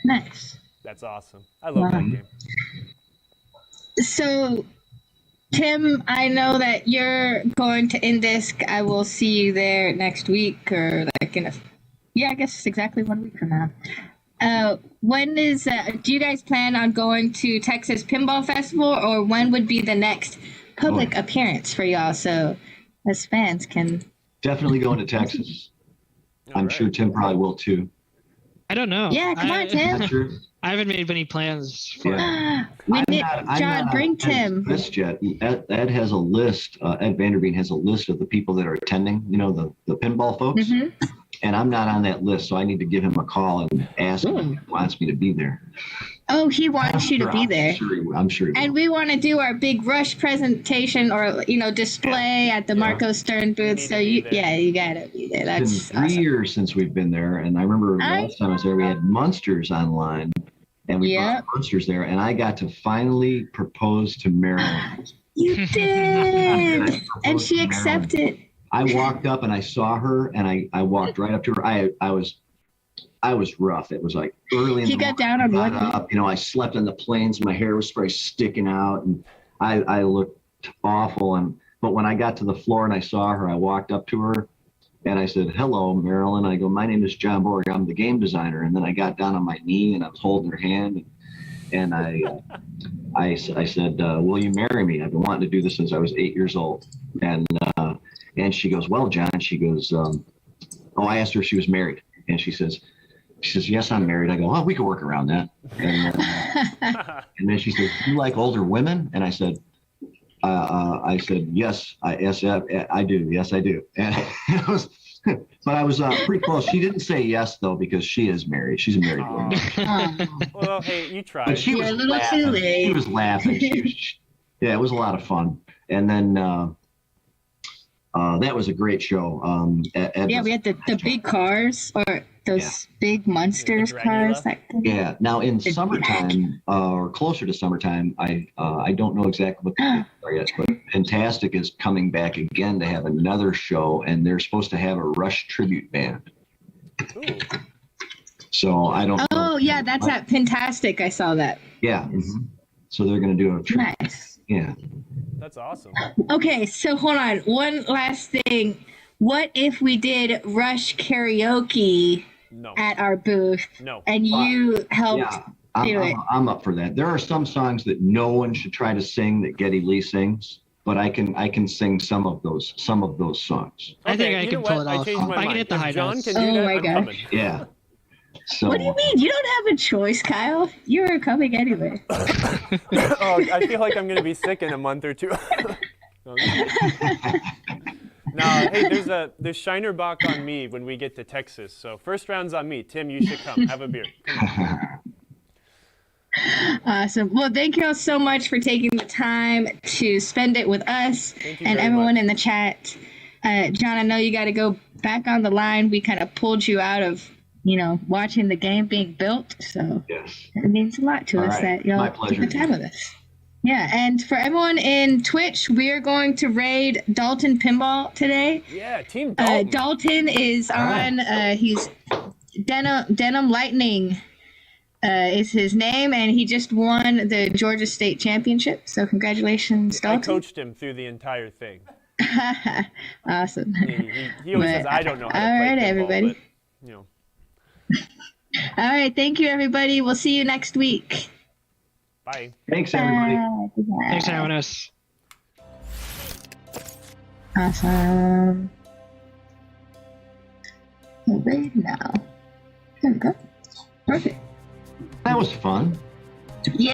Nice. That's awesome. I love that game. So, Tim, I know that you're going to Indisc. I will see you there next week, or like I guess it's exactly 1 week from now. When is? Do you guys plan on going to Texas Pinball Festival, or when would be the next public appearance for y'all, so as fans can? Definitely going to Texas. I'm sure Tim probably will too. I don't know. Yeah, come on, Tim. I haven't made any plans for John, bring Tim. List yet. Ed has a list. Ed Vanderveen has a list of the people that are attending. The pinball folks. Mm-hmm. And I'm not on that list, so I need to give him a call and ask him if he wants me to be there. Oh, he wants you to be there. I'm sure he will. And we want to do our big Rush presentation or display at the Marco Stern booth. So you gotta be there. That's it's been 3 years since we've been there, and I remember last time I was there, we had Munsters online, and we brought monsters there, and I got to finally propose to Marilyn. You did, and she accepted. I walked up and I saw her, and I walked right up to her. I was rough. It was like early in the morning. Got down on one knee. You know, I slept on the planes. My hair was probably sticking out, and I looked awful. But when I got to the floor and I saw her, I walked up to her and I said, "Hello, Marilyn." I go, "My name is John Borg. I'm the game designer." And then I got down on my knee and I was holding her hand, and I said, "Will you marry me? I've been wanting to do this since I was 8 years old." And she goes, "Well, John," she goes, I asked her if she was married, and she says, "Yes, I'm married." I go, "Oh, we can work around that." And then she says, "Do you like older women?" And I said, "Yes, I do. Yes, I do." And but I was pretty close. She didn't say yes though, because she is married. She's a married woman. Well, hey, you tried. But she was a little too late. She was laughing. Yeah, it was a lot of fun. And then that was a great show. We had the big cars, or those big monsters cars. Yeah. Now in summertime, or closer to summertime, I don't know exactly what the dates are yet, but PinTech is coming back again to have another show, and they're supposed to have a Rush tribute band. Ooh. So I don't know. Oh yeah, that's at PinTech. I saw that. Yeah. Mm-hmm. So they're going to do a tribute. Nice. Yeah. That's awesome. Okay, so hold on. One last thing. What if we did Rush karaoke at our booth? No. And you helped do it. I'm up for that. There are some songs that no one should try to sing that Geddy Lee sings, but I can sing some of those songs. I think I can pull it off. I can hit the high notes. Oh my gosh. Yeah. So, what do you mean? You don't have a choice, Kyle. You're coming anyway. Oh, I feel like I'm going to be sick in a month or two. No, hey, there's Shiner Bach on me when we get to Texas. So first round's on me. Tim, you should come. Have a beer. Awesome. Well, thank you all so much for taking the time to spend it with us and everyone in the chat. John, I know you got to go back on the line. We kind of pulled you out of watching the game being built. So it means a lot to us that y'all took the time with us. Yeah, and for everyone in Twitch, we are going to raid Dalton Pinball today. Yeah, Team Dalton. Dalton is on, he's Denim Lightning is his name, and he just won the Georgia State Championship. So congratulations, Dalton. I coached him through the entire thing. Awesome. He always says, "I don't know how to play all right, pinball," everybody. But, All right, thank you, everybody. We'll see you next week. Bye. Thanks, everybody. Thanks for having us. Awesome. Right now. There we go. Perfect. That was fun. Yeah.